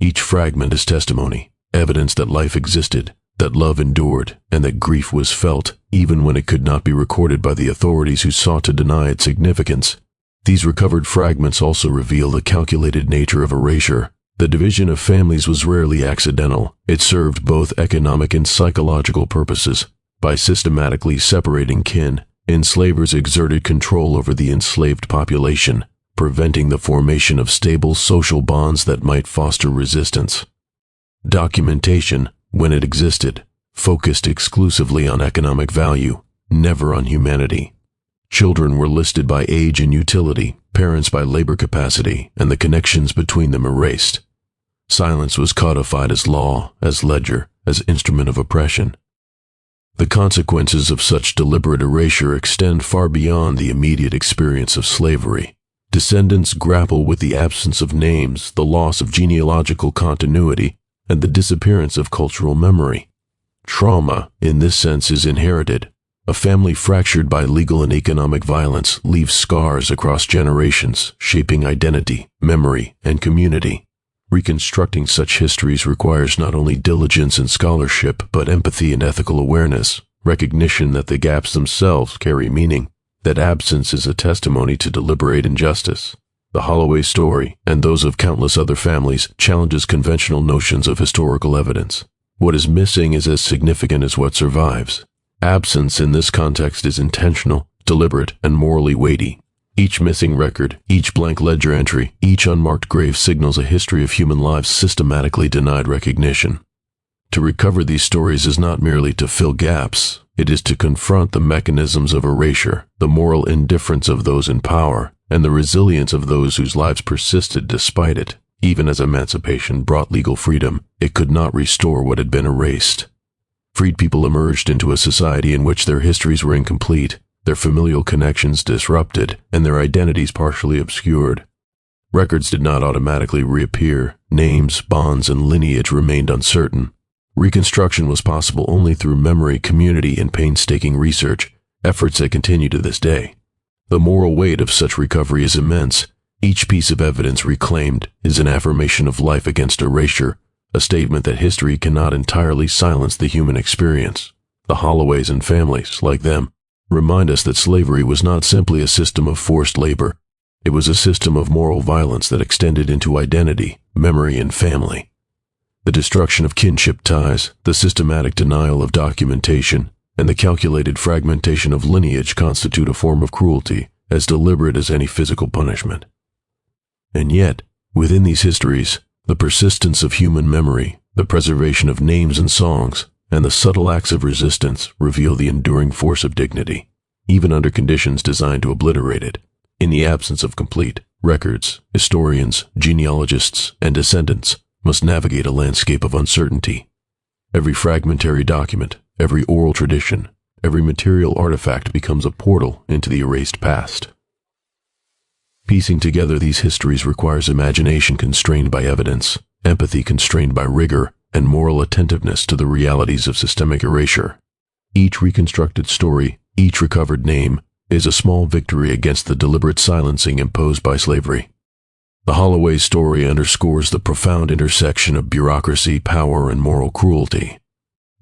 Each fragment is testimony, evidence that life existed, that love endured, and that grief was felt, even when it could not be recorded by the authorities who sought to deny its significance. These recovered fragments also reveal the calculated nature of erasure. The division of families was rarely accidental. It served both economic and psychological purposes. By systematically separating kin, enslavers exerted control over the enslaved population, preventing the formation of stable social bonds that might foster resistance. Documentation, when it existed, focused exclusively on economic value, never on humanity. Children were listed by age and utility, parents by labor capacity, and the connections between them erased. Silence was codified as law, as ledger, as instrument of oppression. The consequences of such deliberate erasure extend far beyond the immediate experience of slavery. Descendants grapple with the absence of names, the loss of genealogical continuity, and the disappearance of cultural memory. Trauma, in this sense, is inherited. A family fractured by legal and economic violence leaves scars across generations, shaping identity, memory, and community. Reconstructing such histories requires not only diligence and scholarship, but empathy and ethical awareness, recognition that the gaps themselves carry meaning, that absence is a testimony to deliberate injustice. The Holloway story, and those of countless other families, challenges conventional notions of historical evidence. What is missing is as significant as what survives. Absence in this context is intentional, deliberate, and morally weighty. Each missing record, each blank ledger entry, each unmarked grave signals a history of human lives systematically denied recognition. To recover these stories is not merely to fill gaps, it is to confront the mechanisms of erasure, the moral indifference of those in power, and the resilience of those whose lives persisted despite it. Even as emancipation brought legal freedom, it could not restore what had been erased. Freed people emerged into a society in which their histories were incomplete, their familial connections disrupted, and their identities partially obscured. Records did not automatically reappear. Names, bonds, and lineage remained uncertain. Reconstruction was possible only through memory, community, and painstaking research, efforts that continue to this day. The moral weight of such recovery is immense. Each piece of evidence reclaimed is an affirmation of life against erasure, a statement that history cannot entirely silence the human experience. The Holloways and families, like them, remind us that slavery was not simply a system of forced labor. It was a system of moral violence that extended into identity, memory, and family. The destruction of kinship ties, the systematic denial of documentation, and the calculated fragmentation of lineage constitute a form of cruelty as deliberate as any physical punishment. And yet, within these histories, the persistence of human memory, the preservation of names and songs, and the subtle acts of resistance reveal the enduring force of dignity, even under conditions designed to obliterate it. In the absence of complete records, historians, genealogists, and descendants must navigate a landscape of uncertainty. Every fragmentary document, every oral tradition, every material artifact becomes a portal into the erased past. Piecing together these histories requires imagination constrained by evidence, empathy constrained by rigor, and moral attentiveness to the realities of systemic erasure. Each reconstructed story, each recovered name, is a small victory against the deliberate silencing imposed by slavery. The Holloway story underscores the profound intersection of bureaucracy, power, and moral cruelty.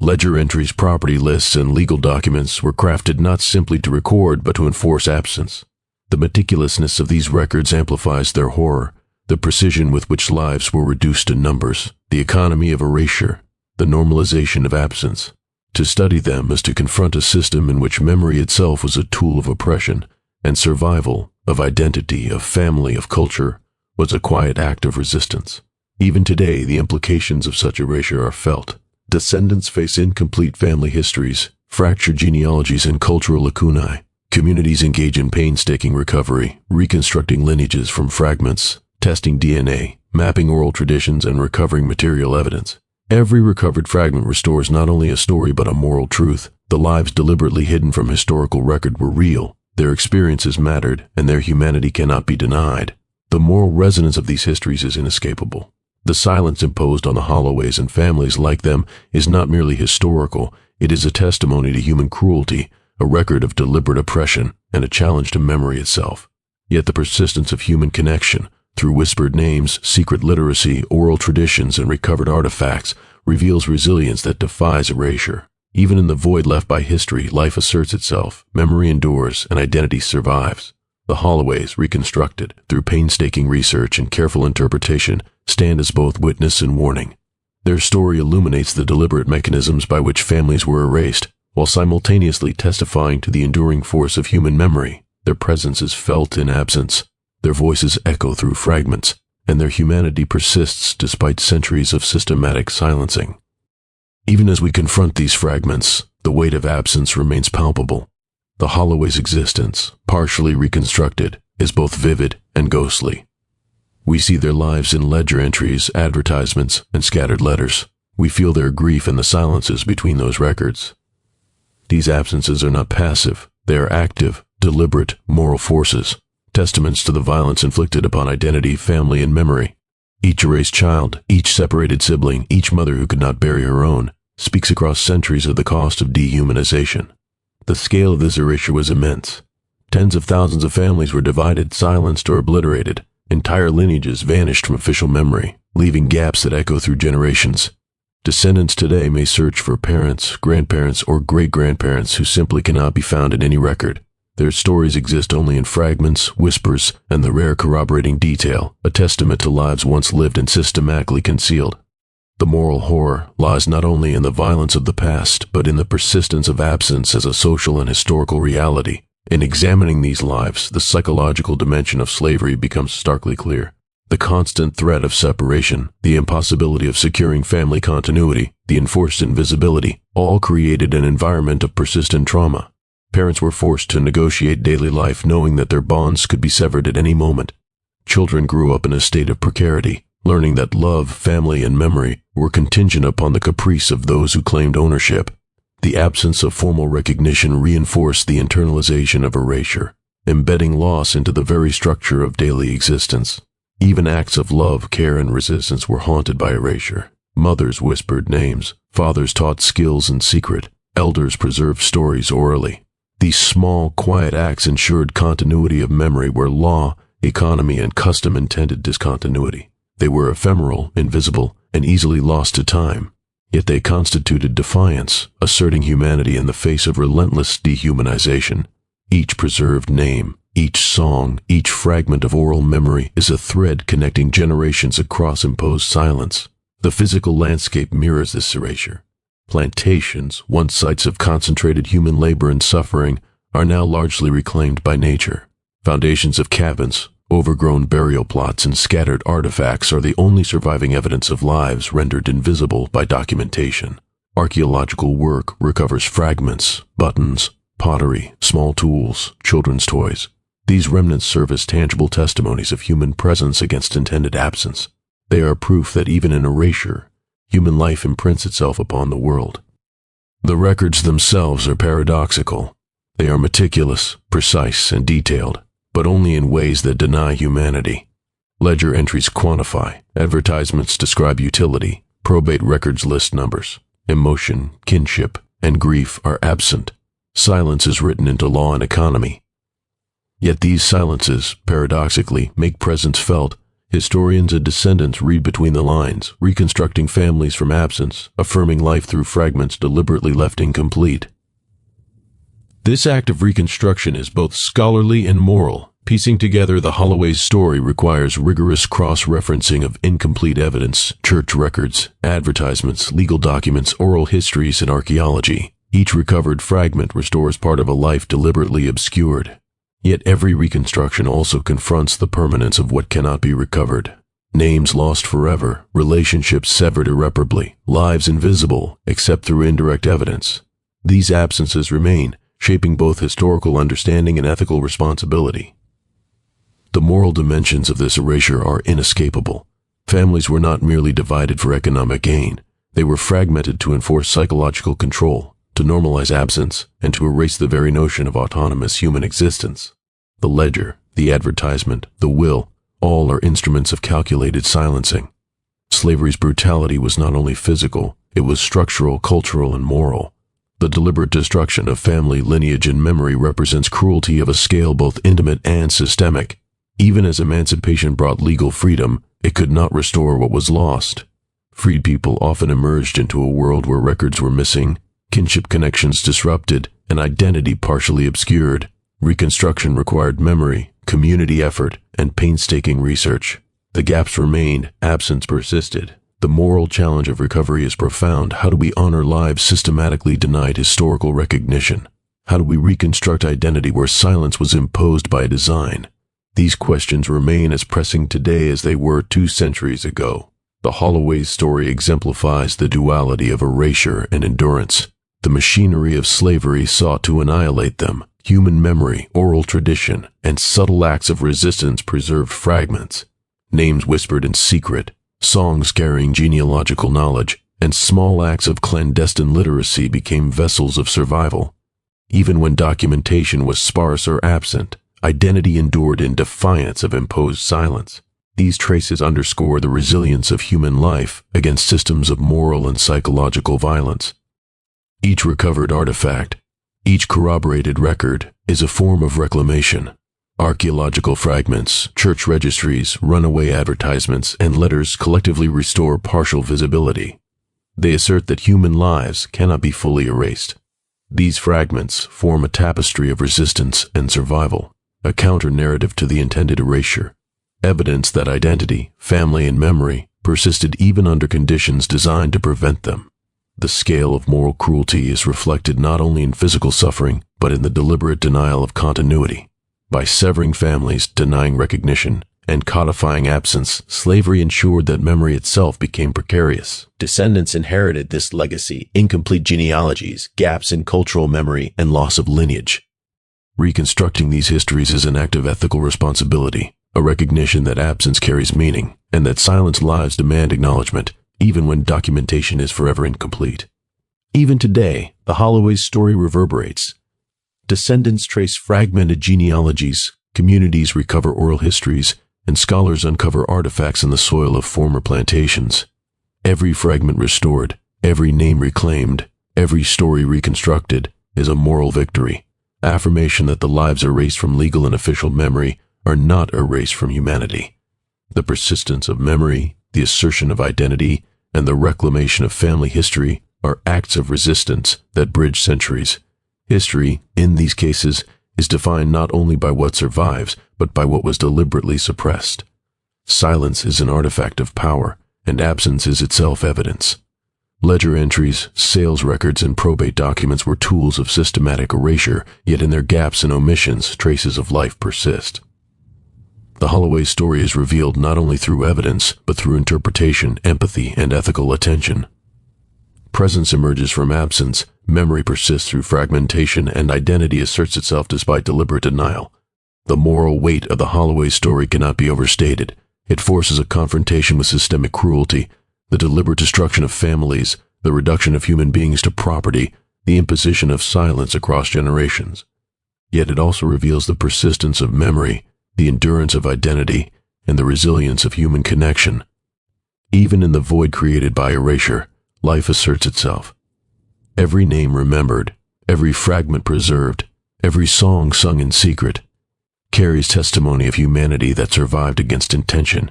Ledger entries, property lists, and legal documents were crafted not simply to record but to enforce absence. The meticulousness of these records amplifies their horror, the precision with which lives were reduced to numbers, the economy of erasure, the normalization of absence. To study them is to confront a system in which memory itself was a tool of oppression, and survival, of identity, of family, of culture, was a quiet act of resistance. Even today, the implications of such erasure are felt. Descendants face incomplete family histories, fractured genealogies, and cultural lacunae. Communities engage in painstaking recovery, reconstructing lineages from fragments, testing DNA, mapping oral traditions, and recovering material evidence. Every recovered fragment restores not only a story but a moral truth. The lives deliberately hidden from historical record were real, their experiences mattered, and their humanity cannot be denied. The moral resonance of these histories is inescapable. The silence imposed on the Holloways and families like them is not merely historical, it is a testimony to human cruelty, a record of deliberate oppression, and a challenge to memory itself. Yet the persistence of human connection, through whispered names, secret literacy, oral traditions, and recovered artifacts, reveals resilience that defies erasure. Even in the void left by history, life asserts itself, memory endures, and identity survives. The Holloways, reconstructed through painstaking research and careful interpretation, stand as both witness and warning. Their story illuminates the deliberate mechanisms by which families were erased, while simultaneously testifying to the enduring force of human memory. Their presence is felt in absence, their voices echo through fragments, and their humanity persists despite centuries of systematic silencing. Even as we confront these fragments, the weight of absence remains palpable. The Holloway's existence, partially reconstructed, is both vivid and ghostly. We see their lives in ledger entries, advertisements, and scattered letters. We feel their grief in the silences between those records. These absences are not passive, they are active, deliberate, moral forces, testaments to the violence inflicted upon identity, family, and memory. Each erased child, each separated sibling, each mother who could not bury her own, speaks across centuries of the cost of dehumanization. The scale of this erasure was immense. Tens of thousands of families were divided, silenced, or obliterated. Entire lineages vanished from official memory. leaving gaps that echo through generations. Descendants today may search for parents, grandparents, or great-grandparents who simply cannot be found in any record. Their stories exist only in fragments, whispers, and the rare corroborating detail, a testament to lives once lived and systematically concealed. The moral horror lies not only in the violence of the past, but in the persistence of absence as a social and historical reality. In examining these lives, the psychological dimension of slavery becomes starkly clear. The constant threat of separation, the impossibility of securing family continuity, the enforced invisibility, all created an environment of persistent trauma. Parents were forced to negotiate daily life knowing that their bonds could be severed at any moment. Children grew up in a state of precarity, learning that love, family, and memory were contingent upon the caprice of those who claimed ownership. The absence of formal recognition reinforced the internalization of erasure, embedding loss into the very structure of daily existence. Even acts of love, care, and resistance were haunted by erasure. Mothers whispered names, fathers taught skills in secret, elders preserved stories orally. These small, quiet acts ensured continuity of memory where law, economy, and custom intended discontinuity. They were ephemeral, invisible, and easily lost to time. Yet they constituted defiance, asserting humanity in the face of relentless dehumanization. Each preserved name, each song, each fragment of oral memory is a thread connecting generations across imposed silence. The physical landscape mirrors this erasure. Plantations, once sites of concentrated human labor and suffering, are now largely reclaimed by nature. Foundations of cabins, overgrown burial plots, and scattered artifacts are the only surviving evidence of lives rendered invisible by documentation. Archaeological work recovers fragments, buttons, pottery, small tools, children's toys. These remnants serve as tangible testimonies of human presence against intended absence. They are proof that even in erasure, human life imprints itself upon the world. The records themselves are paradoxical. They are meticulous, precise, and detailed, but only in ways that deny humanity. Ledger entries quantify, advertisements describe utility, probate records list numbers. Emotion, kinship, and grief are absent. Silence is written into law and economy. Yet these silences, paradoxically, make presence felt. Historians and descendants read between the lines, reconstructing families from absence, affirming life through fragments deliberately left incomplete. This act of reconstruction is both scholarly and moral. Piecing together the Holloway's story requires rigorous cross-referencing of incomplete evidence, church records, advertisements, legal documents, oral histories, and archaeology. Each recovered fragment restores part of a life deliberately obscured. Yet every reconstruction also confronts the permanence of what cannot be recovered. Names lost forever, relationships severed irreparably, lives invisible except through indirect evidence. These absences remain, shaping both historical understanding and ethical responsibility. The moral dimensions of this erasure are inescapable. Families were not merely divided for economic gain. They were fragmented to enforce psychological control, to normalize absence, and to erase the very notion of autonomous human existence. The ledger, the advertisement, the will, all are instruments of calculated silencing. Slavery's brutality was not only physical, it was structural, cultural, and moral. The deliberate destruction of family, lineage, and memory represents cruelty of a scale both intimate and systemic. Even as emancipation brought legal freedom, it could not restore what was lost. Freed people often emerged into a world where records were missing, kinship connections disrupted, and identity partially obscured. Reconstruction required memory, community effort, and painstaking research. The gaps remained, absence persisted. The moral challenge of recovery is profound. How do we honor lives systematically denied historical recognition? How do we reconstruct identity where silence was imposed by design? These questions remain as pressing today as they were 2 centuries ago. The Holloway's story exemplifies the duality of erasure and endurance. The machinery of slavery sought to annihilate them. Human memory, oral tradition, and subtle acts of resistance preserved fragments. Names whispered in secret, songs carrying genealogical knowledge, and small acts of clandestine literacy became vessels of survival. Even when documentation was sparse or absent, identity endured in defiance of imposed silence. These traces underscore the resilience of human life against systems of moral and psychological violence. Each recovered artifact, each corroborated record, is a form of reclamation. Archaeological fragments, church registries, runaway advertisements, and letters collectively restore partial visibility. They assert that human lives cannot be fully erased. These fragments form a tapestry of resistance and survival, a counter-narrative to the intended erasure, evidence that identity, family, and memory persisted even under conditions designed to prevent them. The scale of moral cruelty is reflected not only in physical suffering, but in the deliberate denial of continuity. By severing families, denying recognition, and codifying absence, slavery ensured that memory itself became precarious. Descendants inherited this legacy, incomplete genealogies, gaps in cultural memory, and loss of lineage. Reconstructing these histories is an act of ethical responsibility, a recognition that absence carries meaning, and that silenced lives demand acknowledgement, even when documentation is forever incomplete. Even today, the Holloway's story reverberates. Descendants trace fragmented genealogies, communities recover oral histories, and scholars uncover artifacts in the soil of former plantations. Every fragment restored, every name reclaimed, every story reconstructed is a moral victory, affirmation that the lives erased from legal and official memory are not erased from humanity. The persistence of memory, the assertion of identity, and the reclamation of family history are acts of resistance that bridge centuries. History, in these cases, is defined not only by what survives, but by what was deliberately suppressed. Silence is an artifact of power, and absence is itself evidence. Ledger entries, sales records, and probate documents were tools of systematic erasure, yet in their gaps and omissions, traces of life persist. The Holloway story is revealed not only through evidence, but through interpretation, empathy, and ethical attention. Presence emerges from absence, memory persists through fragmentation, and identity asserts itself despite deliberate denial. The moral weight of the Holloway story cannot be overstated. It forces a confrontation with systemic cruelty, the deliberate destruction of families, the reduction of human beings to property, the imposition of silence across generations. Yet it also reveals the persistence of memory, the endurance of identity, and the resilience of human connection. Even in the void created by erasure, life asserts itself. Every name remembered, every fragment preserved, every song sung in secret, carries testimony of humanity that survived against intention.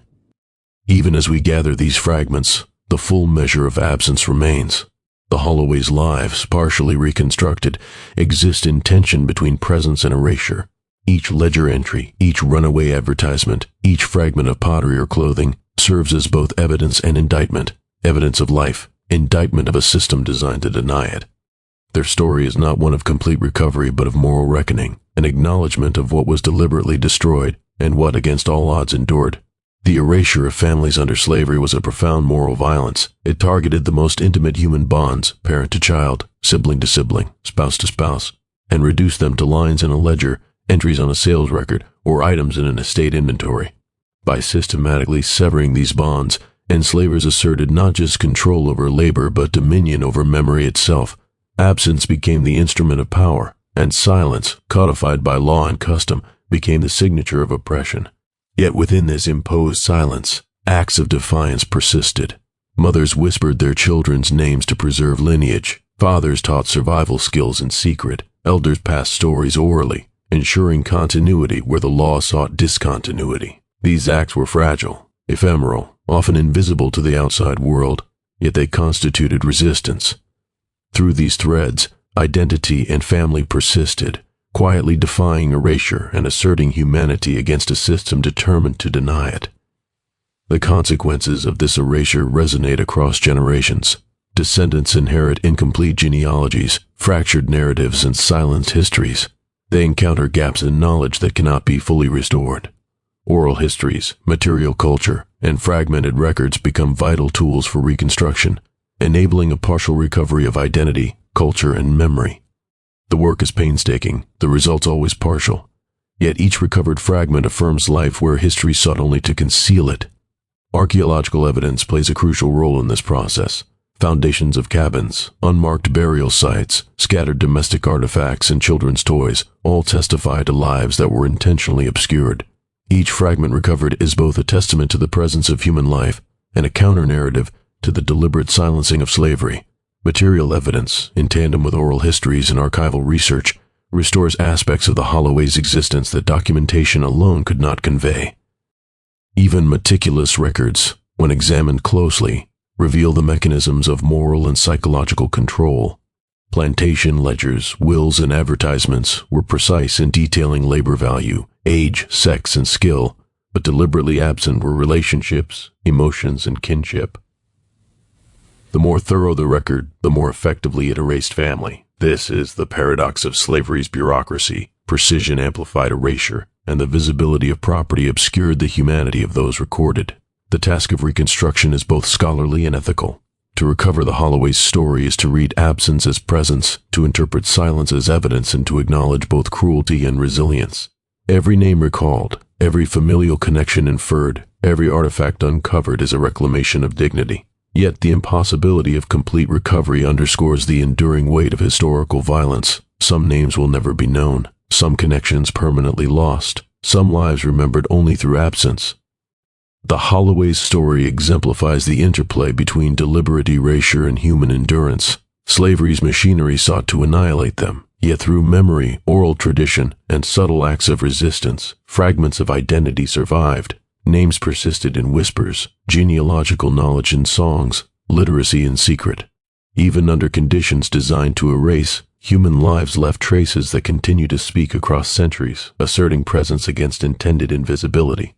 Even as we gather these fragments, the full measure of absence remains. The Holloway's lives, partially reconstructed, exist in tension between presence and erasure. Each ledger entry, each runaway advertisement, each fragment of pottery or clothing serves as both evidence and indictment, evidence of life, indictment of a system designed to deny it. Their story is not one of complete recovery but of moral reckoning, an acknowledgement of what was deliberately destroyed and what against all odds endured. The erasure of families under slavery was a profound moral violence. It targeted the most intimate human bonds, parent to child, sibling to sibling, spouse to spouse, and reduced them to lines in a ledger, entries on a sales record, or items in an estate inventory. By systematically severing these bonds, enslavers asserted not just control over labor but dominion over memory itself. Absence became the instrument of power, and silence, codified by law and custom, became the signature of oppression. Yet within this imposed silence, acts of defiance persisted. Mothers whispered their children's names to preserve lineage. Fathers taught survival skills in secret. Elders passed stories orally, ensuring continuity where the law sought discontinuity. These acts were fragile, ephemeral, often invisible to the outside world, yet they constituted resistance. Through these threads, identity and family persisted, quietly defying erasure and asserting humanity against a system determined to deny it. The consequences of this erasure resonate across generations. Descendants inherit incomplete genealogies, fractured narratives, and silenced histories. They encounter gaps in knowledge that cannot be fully restored. Oral histories, material culture, and fragmented records become vital tools for reconstruction, enabling a partial recovery of identity, culture, and memory. The work is painstaking, the results always partial. Yet each recovered fragment affirms life where history sought only to conceal it. Archaeological evidence plays a crucial role in this process. Foundations of cabins, unmarked burial sites, scattered domestic artifacts, and children's toys all testify to lives that were intentionally obscured. Each fragment recovered is both a testament to the presence of human life and a counter-narrative to the deliberate silencing of slavery. Material evidence, in tandem with oral histories and archival research, restores aspects of the Holloway's existence that documentation alone could not convey. Even meticulous records, when examined closely, reveal the mechanisms of moral and psychological control. Plantation ledgers, wills, and advertisements were precise in detailing labor value, age, sex, and skill, but deliberately absent were relationships, emotions, and kinship. The more thorough the record, the more effectively it erased family. This is the paradox of slavery's bureaucracy. Precision amplified erasure, and the visibility of property obscured the humanity of those recorded. The task of reconstruction is both scholarly and ethical. To recover the Holloway's story is to read absence as presence, to interpret silence as evidence, and to acknowledge both cruelty and resilience. Every name recalled, every familial connection inferred, every artifact uncovered is a reclamation of dignity. Yet the impossibility of complete recovery underscores the enduring weight of historical violence. Some names will never be known, some connections permanently lost, some lives remembered only through absence. The Holloway's story exemplifies the interplay between deliberate erasure and human endurance. Slavery's machinery sought to annihilate them, yet through memory, oral tradition, and subtle acts of resistance, fragments of identity survived. Names persisted in whispers, genealogical knowledge in songs, literacy in secret. Even under conditions designed to erase, human lives left traces that continue to speak across centuries, asserting presence against intended invisibility.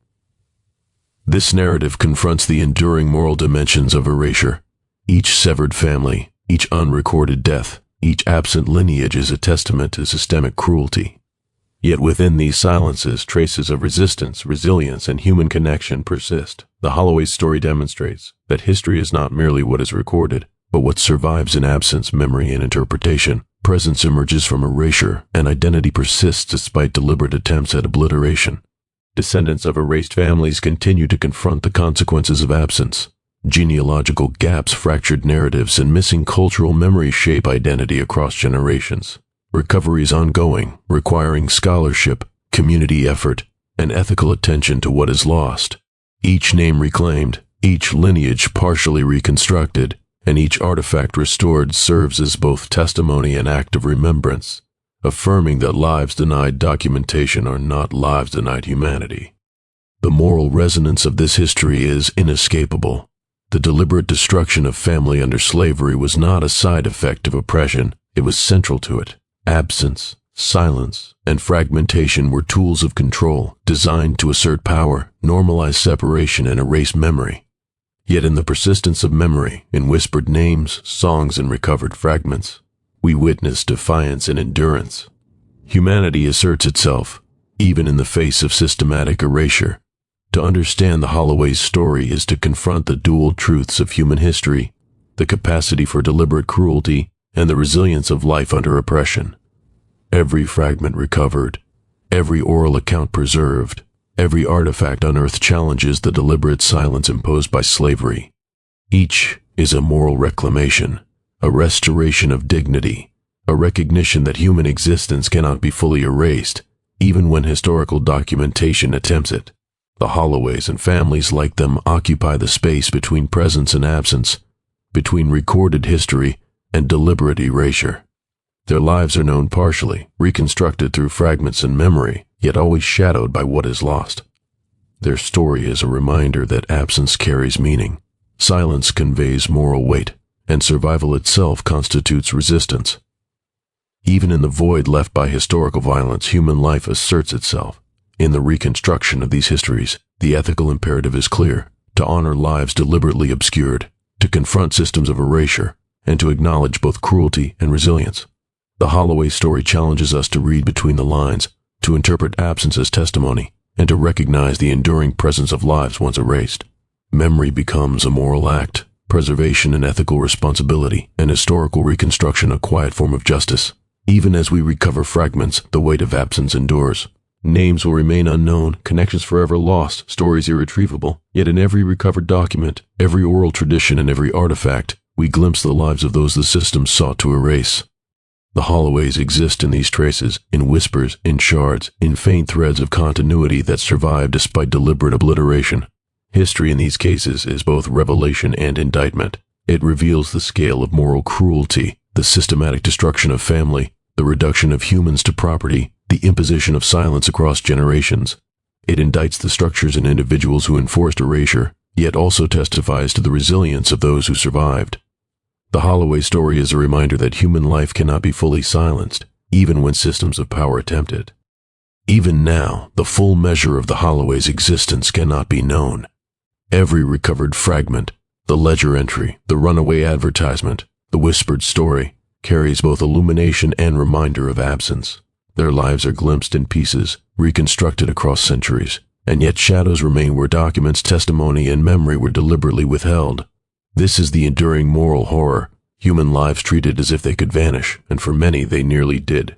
This narrative confronts the enduring moral dimensions of erasure. Each severed family, each unrecorded death, each absent lineage is a testament to systemic cruelty. Yet within these silences, traces of resistance, resilience, and human connection persist. The Holloway's story demonstrates that history is not merely what is recorded, but what survives in absence, memory, and interpretation. Presence emerges from erasure, and identity persists despite deliberate attempts at obliteration. Descendants of erased families continue to confront the consequences of absence. Genealogical gaps, fractured narratives, and missing cultural memory shape identity across generations. Recovery is ongoing, requiring scholarship, community effort, and ethical attention to what is lost. Each name reclaimed, each lineage partially reconstructed, and each artifact restored serves as both testimony and act of remembrance, affirming that lives denied documentation are not lives denied humanity. The moral resonance of this history is inescapable. The deliberate destruction of family under slavery was not a side effect of oppression, it was central to it. Absence, silence, and fragmentation were tools of control, designed to assert power, normalize separation, and erase memory. Yet in the persistence of memory, in whispered names, songs, and recovered fragments, we witness defiance and endurance. Humanity asserts itself, even in the face of systematic erasure. To understand the Holloway's story is to confront the dual truths of human history, the capacity for deliberate cruelty, and the resilience of life under oppression. Every fragment recovered, every oral account preserved, every artifact unearthed challenges the deliberate silence imposed by slavery. Each is a moral reclamation, a restoration of dignity, a recognition that human existence cannot be fully erased, even when historical documentation attempts it. The Holloways and families like them occupy the space between presence and absence, between recorded history and deliberate erasure. Their lives are known partially, reconstructed through fragments and memory, yet always shadowed by what is lost. Their story is a reminder that absence carries meaning, silence conveys moral weight, and survival itself constitutes resistance. Even in the void left by historical violence, human life asserts itself. In the reconstruction of these histories, the ethical imperative is clear: to honor lives deliberately obscured, to confront systems of erasure, and to acknowledge both cruelty and resilience. The Holloway story challenges us to read between the lines, to interpret absence as testimony, and to recognize the enduring presence of lives once erased. Memory becomes a moral act, preservation an ethical responsibility, and historical reconstruction a quiet form of justice. Even as we recover fragments, the weight of absence endures. Names will remain unknown, connections forever lost, stories irretrievable. Yet in every recovered document, every oral tradition, and every artifact, we glimpse the lives of those the system sought to erase. The Holloways exist in these traces, in whispers, in shards, in faint threads of continuity that survive despite deliberate obliteration. History in these cases is both revelation and indictment. It reveals the scale of moral cruelty, the systematic destruction of family, the reduction of humans to property, the imposition of silence across generations. It indicts the structures and individuals who enforced erasure, yet also testifies to the resilience of those who survived. The Holloway story is a reminder that human life cannot be fully silenced, even when systems of power attempt it. Even now, the full measure of the Holloway's existence cannot be known. Every recovered fragment, the ledger entry, the runaway advertisement, the whispered story, carries both illumination and reminder of absence. Their lives are glimpsed in pieces, reconstructed across centuries, and yet shadows remain where documents, testimony, and memory were deliberately withheld. This is the enduring moral horror, human lives treated as if they could vanish, and for many they nearly did.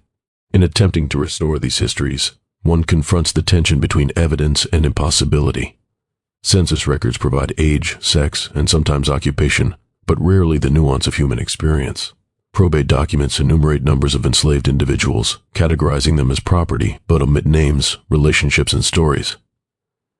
In attempting to restore these histories, one confronts the tension between evidence and impossibility. Census records provide age, sex, and sometimes occupation, but rarely the nuance of human experience. Probate documents enumerate numbers of enslaved individuals, categorizing them as property, but omit names, relationships, and stories.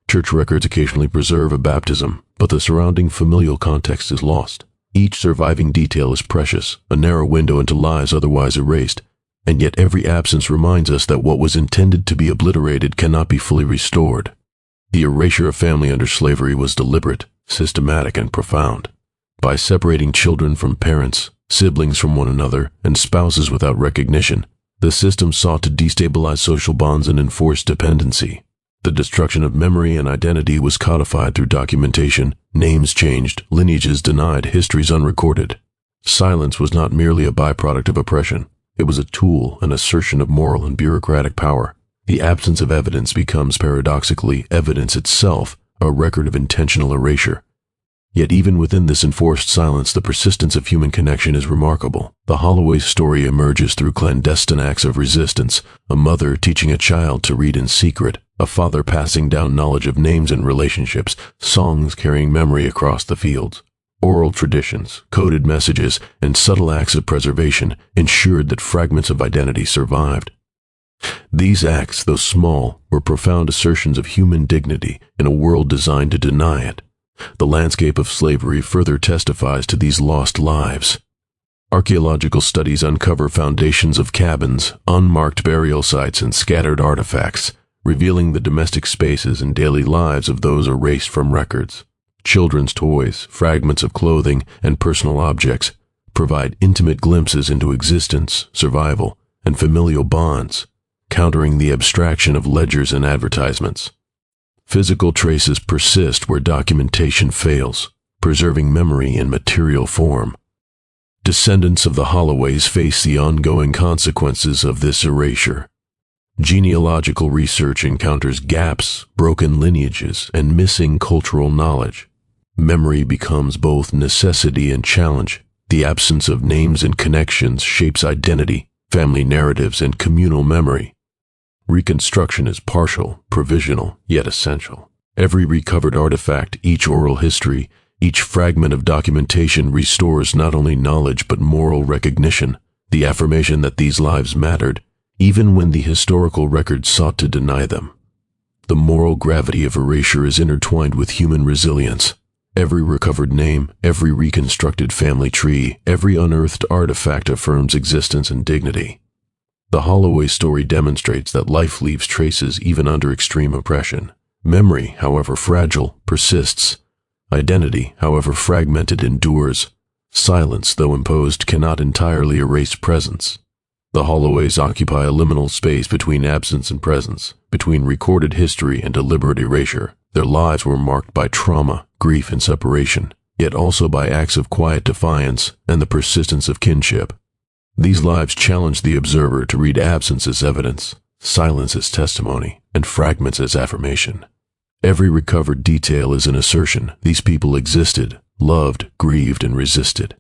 Church records occasionally preserve a baptism, but the surrounding familial context is lost. Each surviving detail is precious, a narrow window into lives otherwise erased, and yet every absence reminds us that what was intended to be obliterated cannot be fully restored. The erasure of family under slavery was deliberate, systematic, and profound. By separating children from parents, siblings from one another, and spouses without recognition, the system sought to destabilize social bonds and enforce dependency. The destruction of memory and identity was codified through documentation, names changed, lineages denied, histories unrecorded. Silence was not merely a byproduct of oppression. It was a tool, an assertion of moral and bureaucratic power. The absence of evidence becomes paradoxically evidence itself, a record of intentional erasure. Yet even within this enforced silence, the persistence of human connection is remarkable. The Holloway story emerges through clandestine acts of resistance, a mother teaching a child to read in secret, a father passing down knowledge of names and relationships, songs carrying memory across the fields. Oral traditions, coded messages, and subtle acts of preservation ensured that fragments of identity survived. These acts, though small, were profound assertions of human dignity in a world designed to deny it. The landscape of slavery further testifies to these lost lives. Archaeological studies uncover foundations of cabins, unmarked burial sites, and scattered artifacts, revealing the domestic spaces and daily lives of those erased from records. Children's toys, fragments of clothing, and personal objects provide intimate glimpses into existence, survival, and familial bonds, countering the abstraction of ledgers and advertisements. Physical traces persist where documentation fails, preserving memory in material form. Descendants of the Holloways face the ongoing consequences of this erasure. Genealogical research encounters gaps, broken lineages, and missing cultural knowledge. Memory becomes both necessity and challenge. The absence of names and connections shapes identity, family narratives, and communal memory. Reconstruction is partial, provisional, yet essential. Every recovered artifact, each oral history, each fragment of documentation restores not only knowledge but moral recognition, the affirmation that these lives mattered, even when the historical record sought to deny them. The moral gravity of erasure is intertwined with human resilience. Every recovered name, every reconstructed family tree, every unearthed artifact affirms existence and dignity. The Holloway story demonstrates that life leaves traces even under extreme oppression. Memory, however fragile, persists. Identity, however fragmented, endures. Silence, though imposed, cannot entirely erase presence. The Holloways occupy a liminal space between absence and presence, between recorded history and deliberate erasure. Their lives were marked by trauma, grief, and separation, yet also by acts of quiet defiance and the persistence of kinship. These lives challenge the observer to read absence as evidence, silence as testimony, and fragments as affirmation. Every recovered detail is an assertion. These people existed, loved, grieved, and resisted.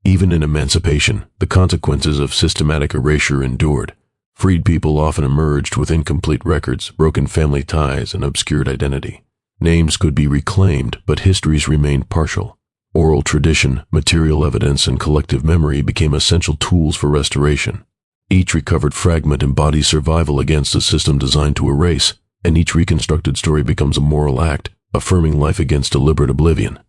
Even in emancipation, the consequences of systematic erasure endured. Freed people often emerged with incomplete records, broken family ties, and obscured identity. Names could be reclaimed, but histories remained partial. Oral tradition, material evidence, and collective memory became essential tools for restoration. Each recovered fragment embodies survival against a system designed to erase, and each reconstructed story becomes a moral act, affirming life against deliberate oblivion.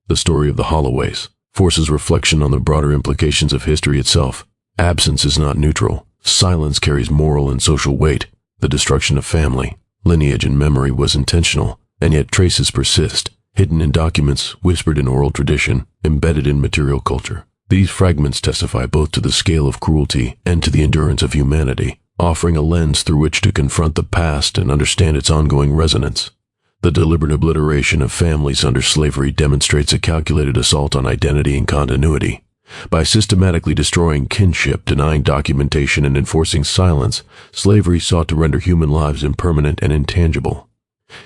The story of the Holloways forces reflection on the broader implications of history itself. Absence is not neutral. Silence carries moral and social weight. The destruction of family, lineage, and memory was intentional, and yet traces persist, hidden in documents, whispered in oral tradition, embedded in material culture. These fragments testify both to the scale of cruelty and to the endurance of humanity, offering a lens through which to confront the past and understand its ongoing resonance. The deliberate obliteration of families under slavery demonstrates a calculated assault on identity and continuity. By systematically destroying kinship, denying documentation, and enforcing silence, slavery sought to render human lives impermanent and intangible.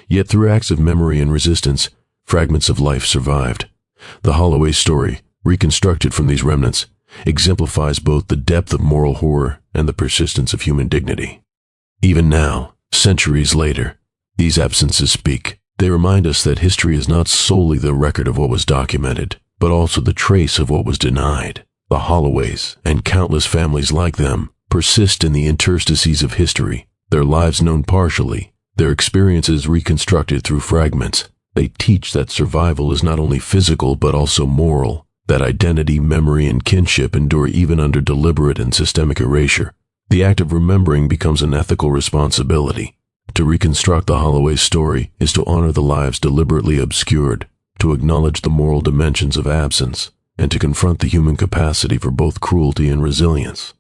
Yet through acts of memory and resistance, fragments of life survived. The Holloway story, reconstructed from these remnants, exemplifies both the depth of moral horror and the persistence of human dignity. Even now, centuries later, these absences speak. They remind us that history is not solely the record of what was documented, but also the trace of what was denied. The Holloways, and countless families like them, persist in the interstices of history, their lives known partially, their experiences reconstructed through fragments. They teach that survival is not only physical but also moral, that identity, memory, and kinship endure even under deliberate and systemic erasure. The act of remembering becomes an ethical responsibility. To reconstruct the Holloway story is to honor the lives deliberately obscured, to acknowledge the moral dimensions of absence, and to confront the human capacity for both cruelty and resilience.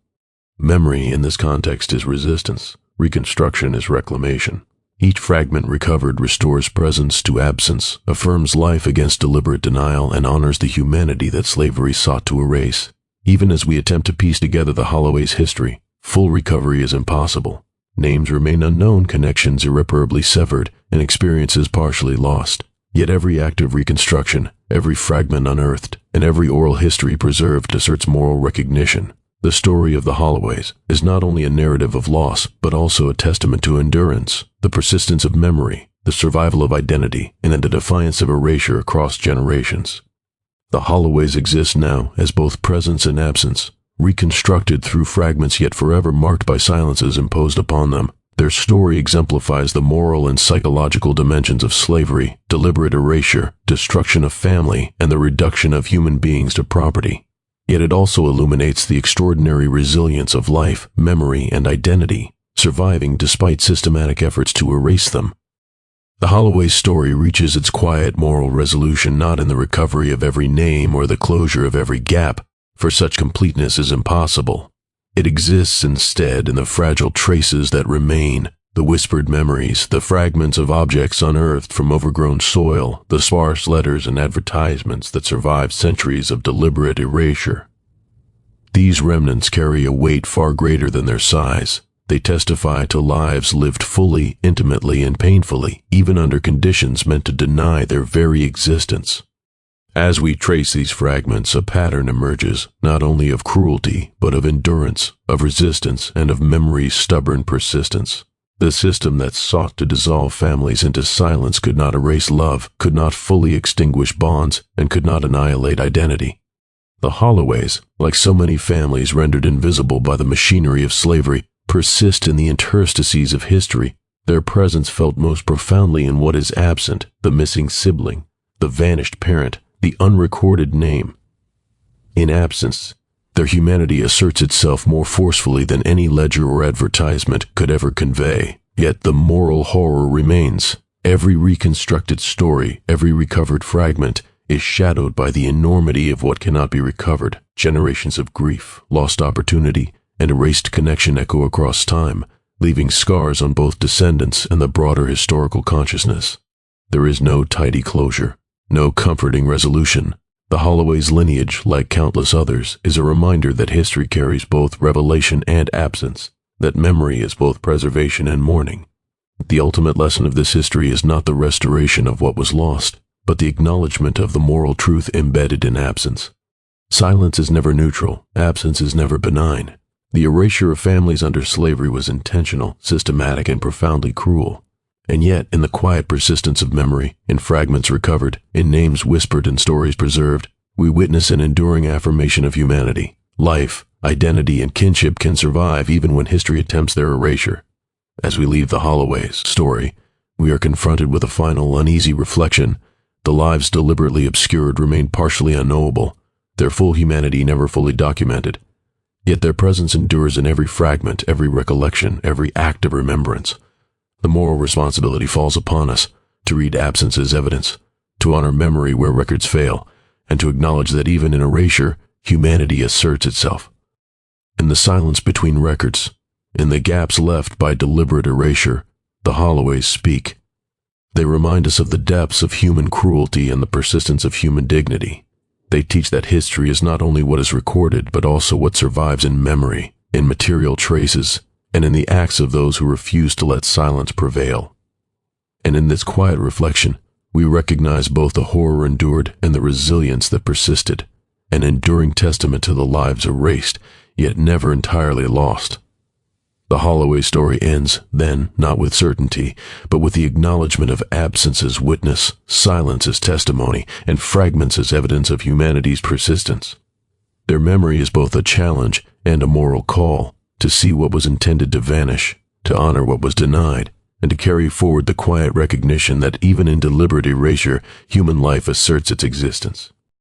Memory in this context is resistance. Reconstruction is reclamation. Each fragment recovered restores presence to absence, affirms life against deliberate denial, and honors the humanity that slavery sought to erase. Even as we attempt to piece together the Holloway's history, full recovery is impossible. Names remain unknown, connections irreparably severed, and experiences partially lost. Yet every act of reconstruction, every fragment unearthed, and every oral history preserved asserts moral recognition. The story of the Holloways is not only a narrative of loss, but also a testament to endurance, the persistence of memory, the survival of identity, and the defiance of erasure across generations. The Holloways exist now as both presence and absence, reconstructed through fragments yet forever marked by silences imposed upon them. Their story exemplifies the moral and psychological dimensions of slavery, deliberate erasure, destruction of family, and the reduction of human beings to property. Yet it also illuminates the extraordinary resilience of life, memory, and identity, surviving despite systematic efforts to erase them. The Holloway story reaches its quiet moral resolution not in the recovery of every name or the closure of every gap, for such completeness is impossible. It exists instead in the fragile traces that remain, the whispered memories, the fragments of objects unearthed from overgrown soil, the sparse letters and advertisements that survive centuries of deliberate erasure. These remnants carry a weight far greater than their size. They testify to lives lived fully, intimately, and painfully, even under conditions meant to deny their very existence. As we trace these fragments, a pattern emerges, not only of cruelty, but of endurance, of resistance, and of memory's stubborn persistence. The system that sought to dissolve families into silence could not erase love, could not fully extinguish bonds, and could not annihilate identity. The Holloways, like so many families rendered invisible by the machinery of slavery, persist in the interstices of history. Their presence felt most profoundly in what is absent, the missing sibling, the vanished parent, the unrecorded name. In absence, their humanity asserts itself more forcefully than any ledger or advertisement could ever convey. Yet the moral horror remains. Every reconstructed story, every recovered fragment, is shadowed by the enormity of what cannot be recovered. Generations of grief, lost opportunity, and erased connection echo across time, leaving scars on both descendants and the broader historical consciousness. There is no tidy closure, no comforting resolution. The Holloway's lineage, like countless others, is a reminder that history carries both revelation and absence, that memory is both preservation and mourning. The ultimate lesson of this history is not the restoration of what was lost, but the acknowledgement of the moral truth embedded in absence. Silence is never neutral, absence is never benign. The erasure of families under slavery was intentional, systematic, and profoundly cruel. And yet, in the quiet persistence of memory, in fragments recovered, in names whispered and stories preserved, we witness an enduring affirmation of humanity. Life, identity, and kinship can survive even when history attempts their erasure. As we leave the Holloway's story, we are confronted with a final uneasy reflection. The lives deliberately obscured remain partially unknowable, their full humanity never fully documented. Yet their presence endures in every fragment, every recollection, every act of remembrance. The moral responsibility falls upon us to read absence as evidence, to honor memory where records fail, and to acknowledge that even in erasure, humanity asserts itself. In the silence between records, in the gaps left by deliberate erasure, the Holloways speak. They remind us of the depths of human cruelty and the persistence of human dignity. They teach that history is not only what is recorded, but also what survives in memory, in material traces, and in the acts of those who refuse to let silence prevail. And in this quiet reflection, we recognize both the horror endured and the resilience that persisted, an enduring testament to the lives erased, yet never entirely lost. The Holloway story ends, then, not with certainty, but with the acknowledgement of absence as witness, silence as testimony, and fragments as evidence of humanity's persistence. Their memory is both a challenge and a moral call to see what was intended to vanish, to honor what was denied, and to carry forward the quiet recognition that even in deliberate erasure, human life asserts its existence.